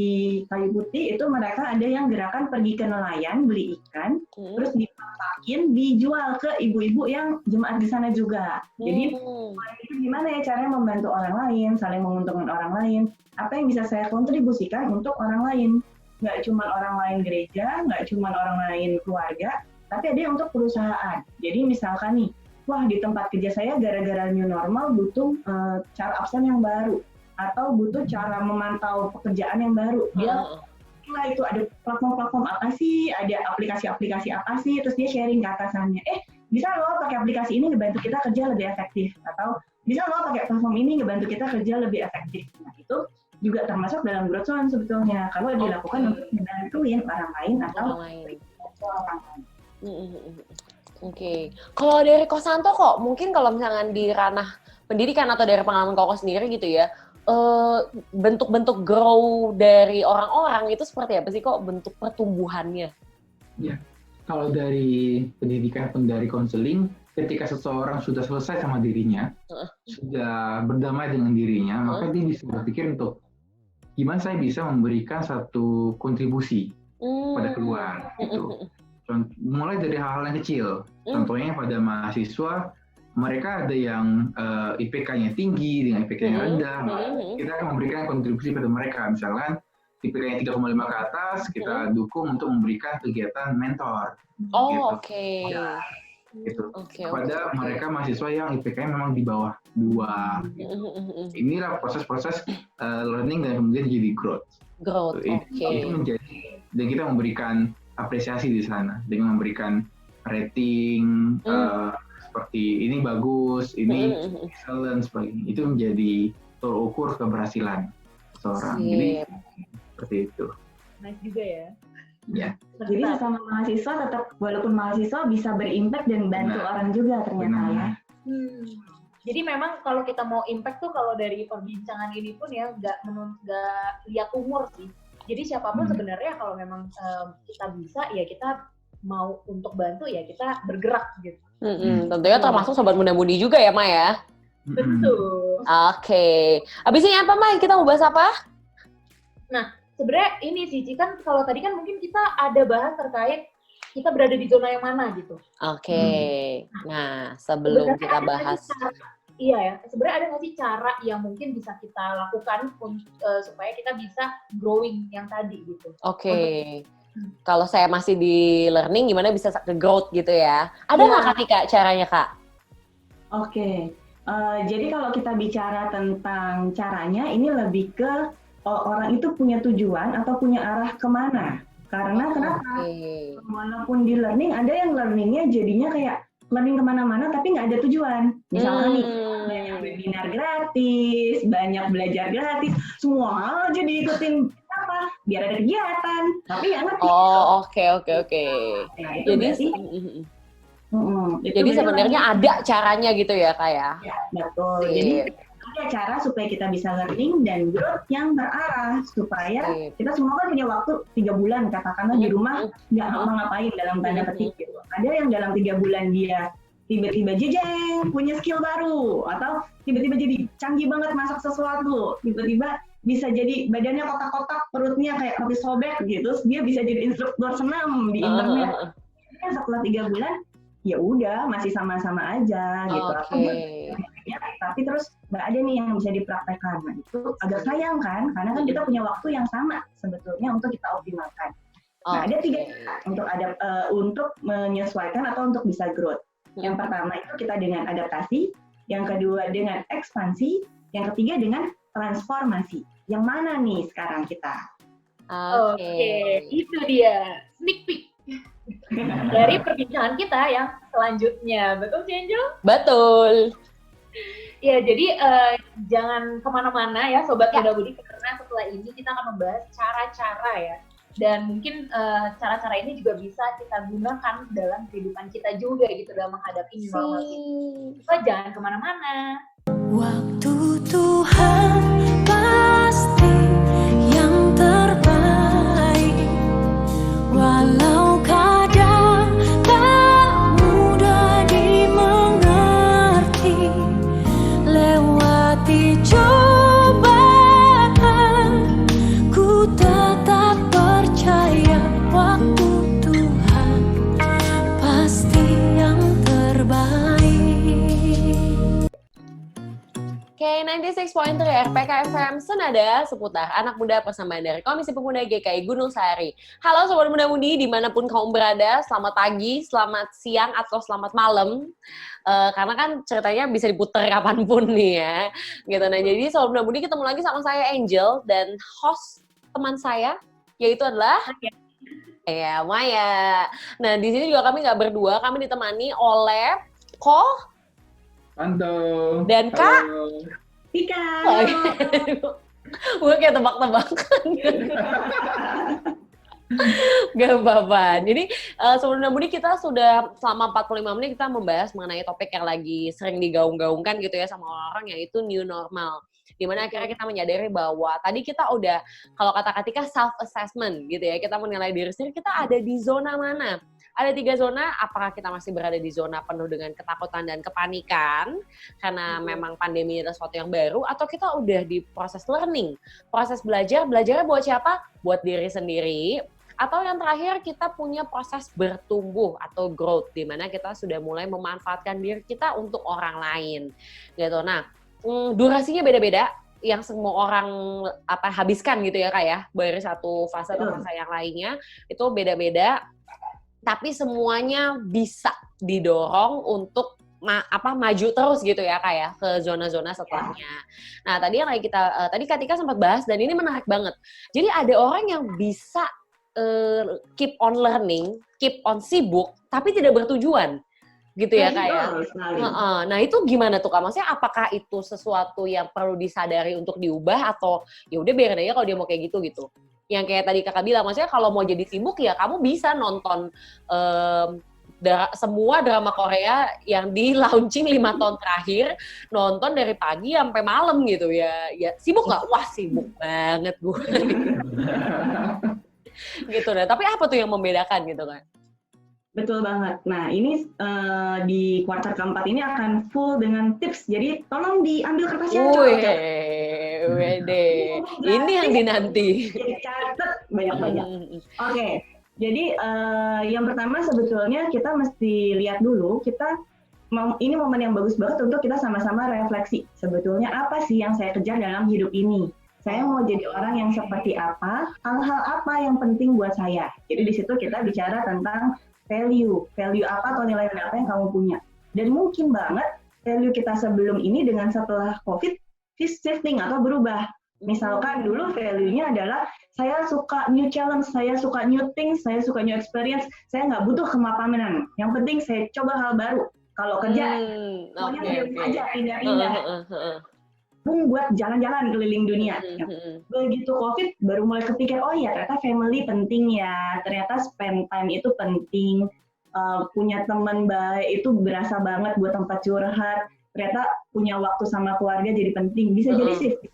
Kayu Putih itu mereka ada yang gerakan pergi ke nelayan beli ikan, terus dipasakin dijual ke ibu-ibu yang jemaat di sana juga. Jadi itu gimana ya caranya membantu orang lain, saling menguntungkan orang lain. Apa yang bisa saya kontribusikan untuk orang lain? Nggak cuma orang lain gereja, nggak cuma orang lain keluarga, tapi ada yang untuk perusahaan. Jadi misalkan nih, wah di tempat kerja saya gara-gara new normal butuh cara absen yang baru, atau butuh cara memantau pekerjaan yang baru. Dia itu ada platform-platform apa sih, ada aplikasi-aplikasi apa sih, terus dia sharing ke atasannya, bisa loh pakai aplikasi ini ngebantu kita kerja lebih efektif, atau bisa loh pakai platform ini ngebantu kita kerja lebih efektif. Nah itu juga termasuk dalam growth zone sebetulnya, kalau dilakukan untuk membantuin orang lain atau orang lain. Oke. Kalau dari Kosanto kok, mungkin kalau misalnya di ranah pendidikan atau dari pengalaman Koko sendiri gitu ya, bentuk-bentuk grow dari orang-orang itu seperti apa sih kok bentuk pertumbuhannya? Ya, kalau dari pendidikan pun dari konseling, ketika seseorang sudah selesai sama dirinya, sudah berdamai dengan dirinya, maka dia bisa berpikir untuk gimana saya bisa memberikan satu kontribusi pada keluarga gitu. Mulai dari hal-hal yang kecil. Contohnya pada mahasiswa, mereka ada yang IPK-nya tinggi dengan IPK-nya rendah, kita akan memberikan kontribusi pada mereka. Misalkan IPK-nya 3,5 ke atas, kita dukung untuk memberikan kegiatan mentor. Gitu. Gitu. Pada mereka mahasiswa yang IPK-nya memang di bawah 2. Inilah proses-proses learning dan kemudian jadi growth. Itu menjadi, dan kita memberikan apresiasi di sana dengan memberikan rating seperti ini bagus, ini excellent, sebagainya. Itu menjadi tolak ukur keberhasilan seorang. Jadi seperti itu. Nice juga ya. Ya. Jadi sesama mahasiswa tetap, walaupun mahasiswa bisa berimpact dan bantu orang juga ternyata ya. Jadi memang kalau kita mau impact tuh kalau dari perbincangan ini pun ya nggak lihat umur sih. Jadi siapapun sebenarnya kalau memang kita bisa ya kita mau untuk bantu ya kita bergerak gitu. Tentunya termasuk sobat muda-mudi juga ya Ma ya. Betul. Oke. Abis ini apa Ma? Kita mau bahas apa? Nah, sebenarnya ini sih, kan kalau tadi kan mungkin kita ada bahas terkait kita berada di zona yang mana gitu. Oke. Nah, sebelum kita bahas. Iya ya, sebenarnya ada nggak sih cara yang mungkin bisa kita lakukan supaya kita bisa growing yang tadi gitu. Oke. Kalau saya masih di learning, gimana bisa ke growth gitu ya? Ada nggak Kak Tika caranya Kak? Oke, jadi kalau kita bicara tentang caranya, ini lebih ke orang itu punya tujuan atau punya arah kemana. Karena kenapa? Walaupun di learning, ada yang learningnya jadinya kayak learning kemana-mana tapi nggak ada tujuan. Misalnya nih, banyak webinar gratis, banyak belajar gratis, semua aja diikutin apa? Biar ada kegiatan, tapi nggak ngerti. Oh, oke. Nah, itu Jadi sebenarnya ada caranya gitu ya Kak ya? Ya, betul. Jadi ada cara supaya kita bisa learning dan growth yang berarah supaya kita semua kan punya waktu 3 bulan katakanlah di rumah nggak ngapa-ngapain dalam tanda petik gitu. Ada yang dalam 3 bulan dia tiba-tiba jejeng punya skill baru atau tiba-tiba jadi canggih banget masak sesuatu, tiba-tiba bisa jadi badannya kotak-kotak, perutnya kayak roti sobek gitu, terus dia bisa jadi instruktur senam di internet. Setelah 3 bulan ya udah masih sama-sama aja gitu. Tapi terus nggak ada nih yang bisa dipraktekkan. Nah, itu agak sayang kan, karena kan kita punya waktu yang sama sebetulnya untuk kita optimalkan. Nah, ada 3 untuk menyesuaikan atau untuk bisa growth. Yang pertama itu kita dengan adaptasi, yang kedua dengan ekspansi, yang ketiga dengan transformasi. Yang mana nih sekarang kita? Oke, itu dia sneak peek dari perbincangan kita yang selanjutnya. Betul sih Angel? Betul. Ya, jadi jangan kemana-mana ya Sobat Muda Budi, karena setelah ini kita akan membahas cara-cara ya. Dan mungkin cara-cara ini juga bisa kita gunakan dalam kehidupan kita juga gitu dalam menghadapi new normal ini. So, jangan kemana-mana. Waktu Tuhan pasti yang terbaik, walau kadang tak mudah dimengerti, lewati cobaan ku tetap percaya waktu Tuhan pasti yang terbaik. Oke, 96.3 RPK FM senada seputar anak muda persembahan dari Komisi Pemuda GKI Gunung Sahari. Halo Sobat Muda Mudi, dimanapun kamu berada, selamat pagi, selamat siang, atau selamat malam. Karena kan ceritanya bisa diputar kapanpun nih ya. Gitu. Nah, jadi Sobat Muda Mudi ketemu lagi sama saya Angel dan host teman saya, yaitu adalah Maya. Nah, di sini juga kami nggak berdua, kami ditemani oleh Anto dan Kak Tika. Gue kayak tebak-tebakan. Gak apa-apa. Jadi sebelum Budi kita sudah selama 45 menit kita membahas mengenai topik yang lagi sering digaung-gaungkan gitu ya sama orang-orang, yaitu new normal. Dimana akhirnya kita menyadari bahwa tadi kita udah, kalau kata Katika, self-assessment gitu ya. Kita menilai diri sendiri, kita ada di zona mana. Ada 3 zona, apakah kita masih berada di zona penuh dengan ketakutan dan kepanikan karena memang pandemi adalah sesuatu yang baru, atau kita udah di proses learning, proses belajarnya buat siapa? Buat diri sendiri, atau yang terakhir kita punya proses bertumbuh atau growth, di mana kita sudah mulai memanfaatkan diri kita untuk orang lain gitu. Nah, durasinya beda-beda yang semua orang habiskan gitu ya Kak ya, dari satu fase ke fase yang lainnya itu beda-beda. Tapi semuanya bisa didorong untuk maju terus gitu ya Kak ya, ke zona-zona setelahnya. Nah, tadi yang tadi Katika sempat bahas dan ini menarik banget. Jadi ada orang yang bisa keep on learning, keep on sibuk, tapi tidak bertujuan. Gitu ya Kak ya. Nah, itu gimana tuh Kak? Maksudnya apakah itu sesuatu yang perlu disadari untuk diubah, atau ya udah biarin aja kalau dia mau kayak gitu? Yang kayak tadi Kakak bilang, maksudnya kalau mau jadi sibuk ya kamu bisa nonton semua drama Korea yang di launching 5 tahun terakhir, nonton dari pagi sampai malam gitu ya. Ya sibuk nggak? Wah sibuk banget gue. Gitu deh. Tapi apa tuh yang membedakan gitu kan? Betul banget. Nah, ini di kuartal keempat ini akan full dengan tips. Jadi tolong diambil kertasnya. Ini yang dinanti. Jadi catat banyak-banyak. Oke. Jadi yang pertama sebetulnya kita mesti lihat dulu, ini momen yang bagus banget untuk kita sama-sama refleksi. Sebetulnya apa sih yang saya kejar dalam hidup ini? Saya mau jadi orang yang seperti apa, hal-hal apa yang penting buat saya. Jadi di situ kita bicara tentang value apa atau nilai-nilai apa yang kamu punya. Dan mungkin banget value kita sebelum ini dengan setelah COVID shifting atau berubah. Misalkan dulu value-nya adalah saya suka new challenge, saya suka new things, saya suka new experience, saya nggak butuh kemapanan. Yang penting saya coba hal baru. Kalau kerja, pokoknya aja pindah-pindah. Buat jalan-jalan keliling dunia. Begitu COVID baru mulai kepikir, oh ya ternyata family penting ya, ternyata spend time itu penting, punya teman baik itu berasa banget buat tempat curhat, ternyata punya waktu sama keluarga jadi penting, bisa jadi shift.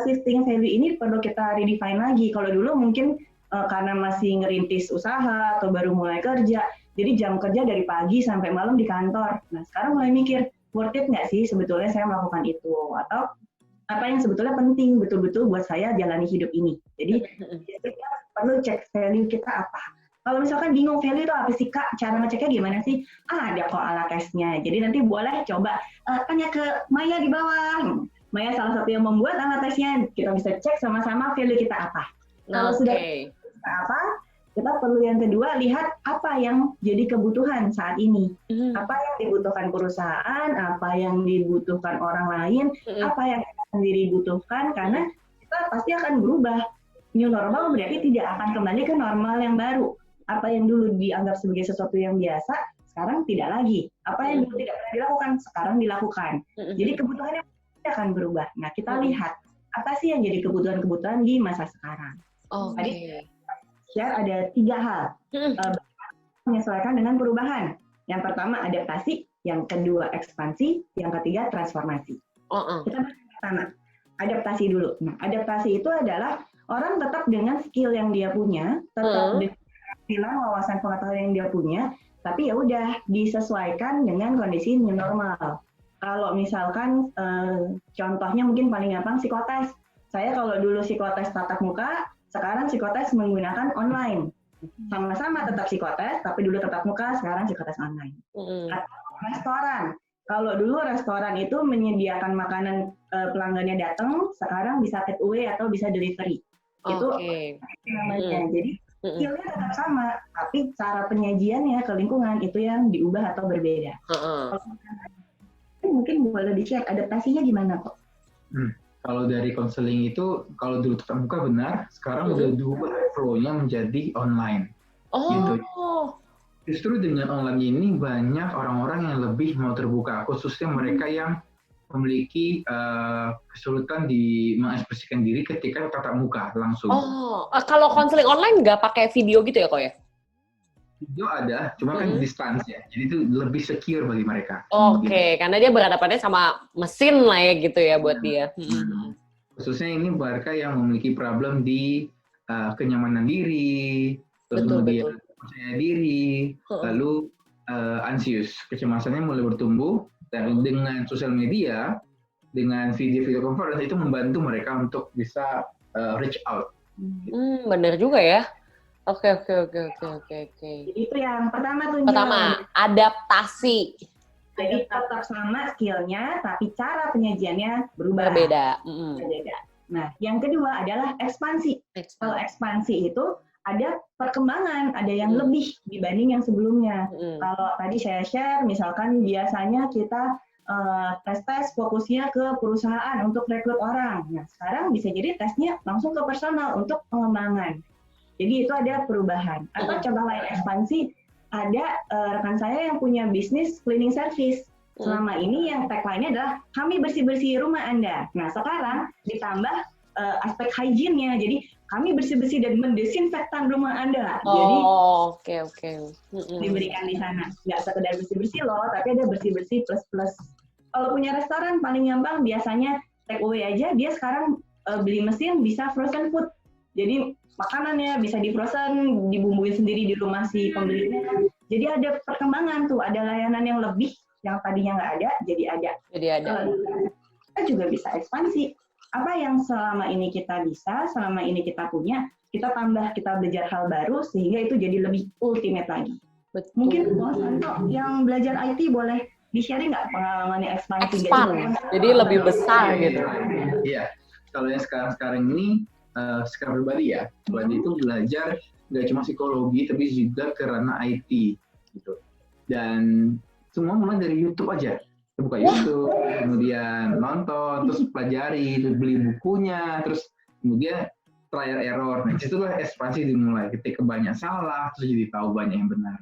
Shifting value ini perlu kita redefine lagi. Kalau dulu mungkin karena masih ngerintis usaha atau baru mulai kerja, jadi jam kerja dari pagi sampai malam di kantor. Nah sekarang mulai mikir, worth it nggak sih sebetulnya saya melakukan itu? Atau apa yang sebetulnya penting betul-betul buat saya jalani hidup ini? Jadi kita perlu cek value kita apa. Kalau misalkan bingung value itu apa sih Kak? Cara ngeceknya gimana sih? Ada kok alat tesnya. Jadi nanti boleh coba tanya ke Maya di bawah. Maya salah satu yang membuat alat tesnya. Kita bisa cek sama-sama value kita apa. Kalau sudah kita apa, kita perlu yang kedua lihat apa yang jadi kebutuhan saat ini. Apa yang dibutuhkan perusahaan, apa yang dibutuhkan orang lain, apa yang kita sendiri butuhkan, karena kita pasti akan berubah. New normal berarti tidak akan kembali ke normal yang baru. Apa yang dulu dianggap sebagai sesuatu yang biasa, sekarang tidak lagi. Apa yang dulu tidak pernah dilakukan, sekarang dilakukan. Jadi kebutuhannya akan berubah. Nah, kita lihat apa sih yang jadi kebutuhan-kebutuhan di masa sekarang. Tadi share ada 3 hal. Menyesuaikan dengan perubahan. Yang pertama adaptasi, yang kedua ekspansi, yang ketiga transformasi. Kita pertama adaptasi dulu. Nah, adaptasi itu adalah orang tetap dengan skill yang dia punya, tetap dengan wawasan pengetahuan yang dia punya, tapi ya udah disesuaikan dengan kondisi new normal. Kalau misalkan contohnya mungkin paling gampang psikotes. Saya kalau dulu psikotes tatap muka, sekarang psikotes menggunakan online. Sama-sama tetap psikotes, tapi dulu tatap muka, sekarang psikotes online. Atau restoran. Kalau dulu restoran itu menyediakan makanan pelanggannya datang, sekarang bisa take away atau bisa delivery. Itu namanya. Jadi skillnya tetap sama, tapi cara penyajiannya ke lingkungan itu yang diubah atau berbeda. Mungkin boleh dicek adaptasinya gimana kok? Kalau dari konseling itu, kalau dulu tatap muka benar, sekarang udah diubah flow-nya menjadi online. Gitu. Justru dengan online ini banyak orang-orang yang lebih mau terbuka, khususnya mereka yang memiliki kesulitan di mengekspresikan diri ketika tatap muka langsung. Kalau konseling online nggak pakai video gitu ya kok ya? Video ada, cuma kan distance ya, jadi itu lebih secure bagi mereka. Gitu. Karena dia berhadapannya sama mesin lah ya gitu ya buat dia. Khususnya ini mereka yang memiliki problem di kenyamanan diri, terus kemudian percaya diri, lalu anxious, kecemasannya mulai bertumbuh. Dan dengan sosial media, dengan video-video conference itu membantu mereka untuk bisa reach out. Bener juga ya. Oke. Jadi itu yang pertama tuh. Pertama, adaptasi. Jadi tetap sama skillnya, tapi cara penyajiannya berbeda. Berbeda. Nah, yang kedua adalah ekspansi. Kalau ekspansi itu ada perkembangan, ada yang lebih dibanding yang sebelumnya. Kalau tadi saya share, misalkan biasanya kita tes fokusnya ke perusahaan untuk rekrut orang. Nah, sekarang bisa jadi tesnya langsung ke personal untuk pengembangan. Jadi itu ada perubahan. Atau contoh lain ekspansi, ada rekan saya yang punya bisnis cleaning service. Selama ini yang tagline-nya adalah kami bersih-bersih rumah Anda. Nah, sekarang ditambah aspek hygiene-nya. Jadi kami bersih-bersih dan mendesinfektan rumah Anda. Jadi diberikan di sana. Nggak sekedar bersih-bersih loh, tapi ada bersih-bersih plus-plus. Kalau punya restoran paling gampang biasanya take away aja. Dia sekarang beli mesin bisa frozen food. Jadi makanannya bisa di frozen, dibumbuin sendiri di rumah si pembelinya. Jadi ada perkembangan tuh, ada layanan yang lebih yang tadinya nggak ada, jadi ada. Kita juga bisa ekspansi. Apa yang selama ini kita bisa, selama ini kita punya, kita tambah, kita belajar hal baru sehingga itu jadi lebih ultimate lagi. Mungkin Bos Anto yang belajar IT boleh di-sharing nggak pengalamannya ekspansi? Jadi lebih besar gitu. Iya, kalau yang sekarang ini secara pribadi ya, pribadi itu belajar nggak cuma psikologi tapi juga ke ranah IT gitu. Dan semua mulai dari YouTube aja. Kita buka YouTube, kemudian nonton, terus pelajari, terus beli bukunya, terus kemudian trial error. Nah, situlah ekspansi dimulai. Ketika banyak salah, terus jadi tahu banyak yang benar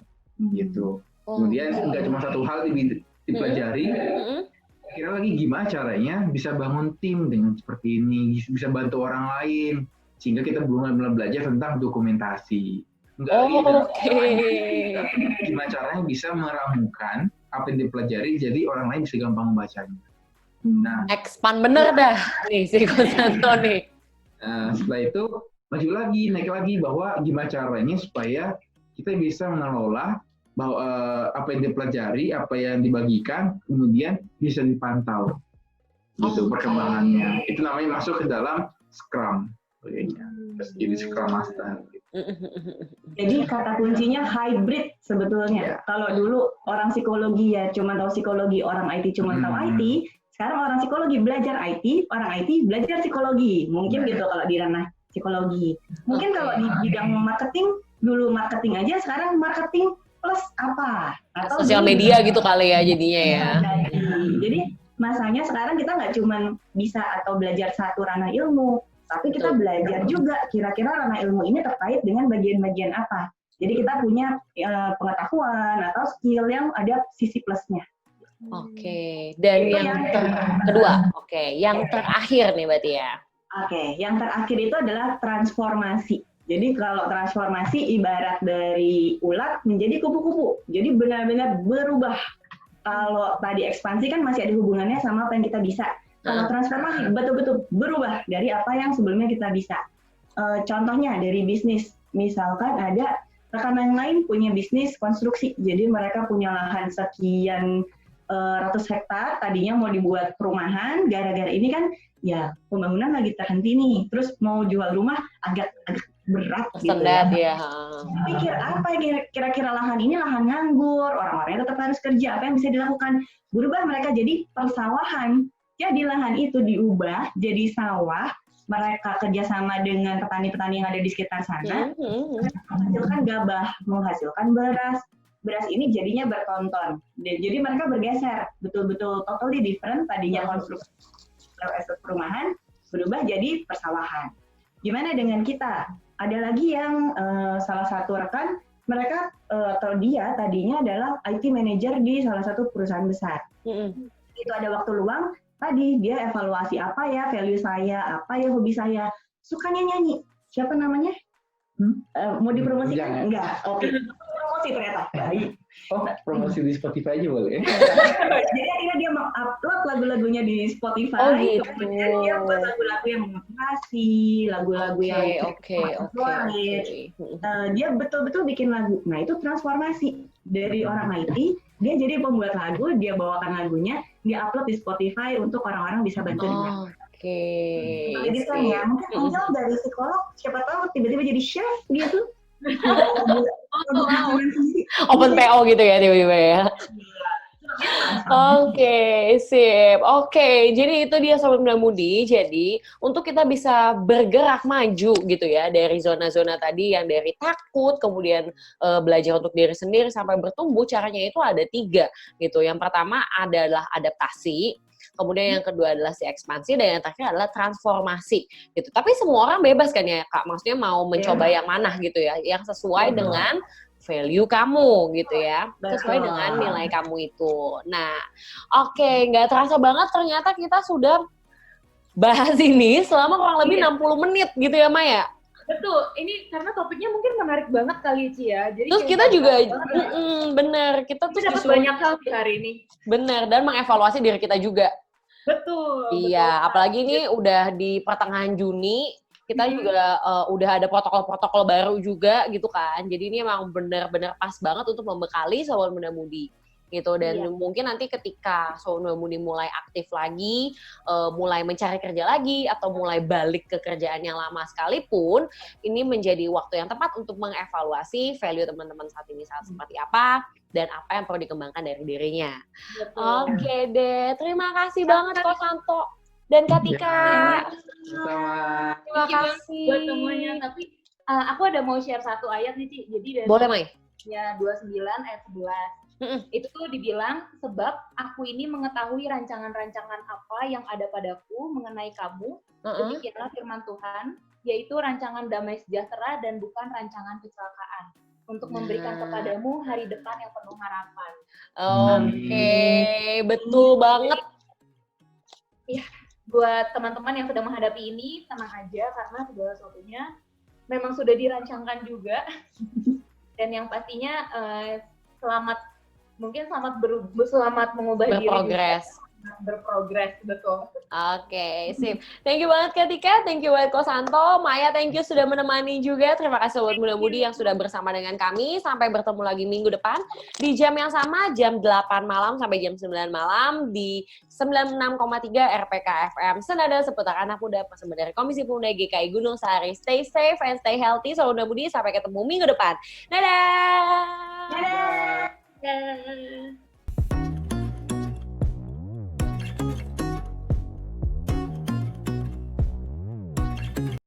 gitu. Kemudian nggak cuma satu hal dipelajari, kira lagi gimana caranya bisa bangun tim dengan seperti ini, bisa bantu orang lain, sehingga kita belum belajar tentang dokumentasi. Gimana caranya bisa meramukan apa yang dipelajari jadi orang lain bisa gampang membacanya. Nah, expand bener dah nih si Konstanto nih. Setelah itu naik lagi bahwa gimana caranya supaya kita bisa mengelola bahwa apa yang dipelajari, apa yang dibagikan, kemudian bisa dipantau, gitu perkembangannya. Itu namanya masuk ke dalam Scrum, terus jadi Scrum Master. Jadi kata kuncinya hybrid sebetulnya. Kalau dulu orang psikologi ya cuma tahu psikologi, orang IT cuma tahu IT. Sekarang orang psikologi belajar IT, orang IT belajar psikologi. Mungkin gitu kalau di ranah psikologi. Mungkin kalau di bidang marketing, dulu marketing aja, sekarang marketing plus apa? Atau sosial media gitu kali ya jadinya ya. Jadi masanya sekarang kita nggak cuma bisa atau belajar satu ranah ilmu, tapi kita belajar juga kira-kira ranah ilmu ini terkait dengan bagian-bagian apa. Jadi kita punya pengetahuan atau skill yang ada sisi plusnya. Oke, dan itu yang kedua, yang terakhir nih berarti ya. Yang terakhir itu adalah transformasi. Jadi kalau transformasi ibarat dari ulat menjadi kupu-kupu. Jadi benar-benar berubah. Kalau tadi ekspansi kan masih ada hubungannya sama apa yang kita bisa. Kalau transformasi betul-betul berubah dari apa yang sebelumnya kita bisa. Contohnya dari bisnis. Misalkan ada rekan yang lain punya bisnis konstruksi. Jadi mereka punya lahan sekian ratus hektar, tadinya mau dibuat perumahan, gara-gara ini kan ya pembangunan lagi terhenti nih. Terus mau jual rumah agak berat gitu ya. Pikir apa kira-kira lahan ini lahan nganggur, orang-orangnya tetap harus kerja, apa yang bisa dilakukan? Berubah mereka jadi persawahan. Jadi lahan itu diubah jadi sawah, mereka kerjasama dengan petani-petani yang ada di sekitar sana, menghasilkan gabah, menghasilkan beras. Beras ini jadinya bertonton. Jadi mereka bergeser, betul-betul totally different, tadinya konstruksi perumahan, berubah jadi persawahan. Gimana dengan kita? Ada lagi yang salah satu rekan, mereka atau dia tadinya adalah IT manager di salah satu perusahaan besar. Itu ada waktu luang, tadi dia evaluasi apa ya value saya, apa ya hobi saya, sukanya nyanyi. Siapa namanya? Mau dipromosikan? Enggak. Oke. Promosi ternyata. Baik. Promosi di Spotify aja boleh. Jadi akhirnya dia mengupload lagu-lagunya di Spotify. Kemudian dia buat lagu-lagu yang memotivasi, lagu-lagu yang dia betul-betul bikin lagu. Nah, itu transformasi dari orang IT, dia jadi pembuat lagu, dia bawakan lagunya, dia upload di Spotify untuk orang-orang bisa bantu dengar. Jadi kan ya, mungkin Angel dari psikolog, siapa tahu tiba-tiba jadi chef gitu. Open PO gitu ya tiba-tiba ya. Sip. Jadi itu dia Sobat Muda Mudi. Jadi untuk kita bisa bergerak maju gitu ya dari zona-zona tadi yang dari takut, kemudian belajar untuk diri sendiri sampai bertumbuh, caranya itu ada 3 gitu. Yang pertama adalah adaptasi. Kemudian yang kedua adalah si ekspansi, dan yang terakhir adalah transformasi gitu. Tapi semua orang bebas kan ya Kak, maksudnya mau mencoba yang mana gitu ya, yang sesuai dengan value kamu gitu ya, sesuai dengan nilai kamu itu. Nah, nggak terasa banget ternyata kita sudah bahas ini selama kurang lebih 60 menit gitu ya Maya. Betul, ini karena topiknya mungkin menarik banget kali Ci ya. Jadi terus kita juga, bener, kita tuh dapat banyak hal hari ini. Bener, dan mengevaluasi diri kita juga. Betul. Iya, apalagi ini udah di pertengahan Juni, kita juga udah ada protokol-protokol baru juga gitu kan. Jadi ini emang benar-benar pas banget untuk membekali Sobat Muda Mudi. gitu. Dan mungkin nanti ketika Sohun Mudi mulai aktif lagi, mulai mencari kerja lagi atau mulai balik ke kerjaan yang lama sekalipun, ini menjadi waktu yang tepat untuk mengevaluasi value teman-teman saat ini seperti apa dan apa yang perlu dikembangkan dari dirinya. Oke deh, terima kasih banget Ko Santo dan Kak Tika. Terima kasih buat semuanya. Tapi aku ada mau share satu ayat nih, Ci. Jadi dari Boleh, Mai. Ya 29 ayat 11. Itu tuh dibilang, sebab aku ini mengetahui rancangan-rancangan apa yang ada padaku mengenai kamu, demikianlah firman Tuhan, yaitu rancangan damai sejahtera dan bukan rancangan kecelakaan, untuk memberikan kepadamu hari depan yang penuh harapan. Oke, betul banget. Ya, buat teman-teman yang sedang menghadapi ini, tenang aja karena segala sesuatunya memang sudah dirancangkan juga. Dan yang pastinya selamat mengubah diri. Berprogres, betul. Oke, sip. Thank you banget Kak Tika, thank you banget Ko Santo. Maya, thank you sudah menemani juga. Terima kasih buat Muda Mudi yang sudah bersama dengan kami. Sampai bertemu lagi minggu depan di jam yang sama, jam 8 malam sampai jam 9 malam di 96,3 RPK FM. Senada seputar anak muda, bersama dari Komisi Pemuda GKI Gunung Sahari. Stay safe and stay healthy. Sohun Mudi, sampai ketemu minggu depan. Dadah!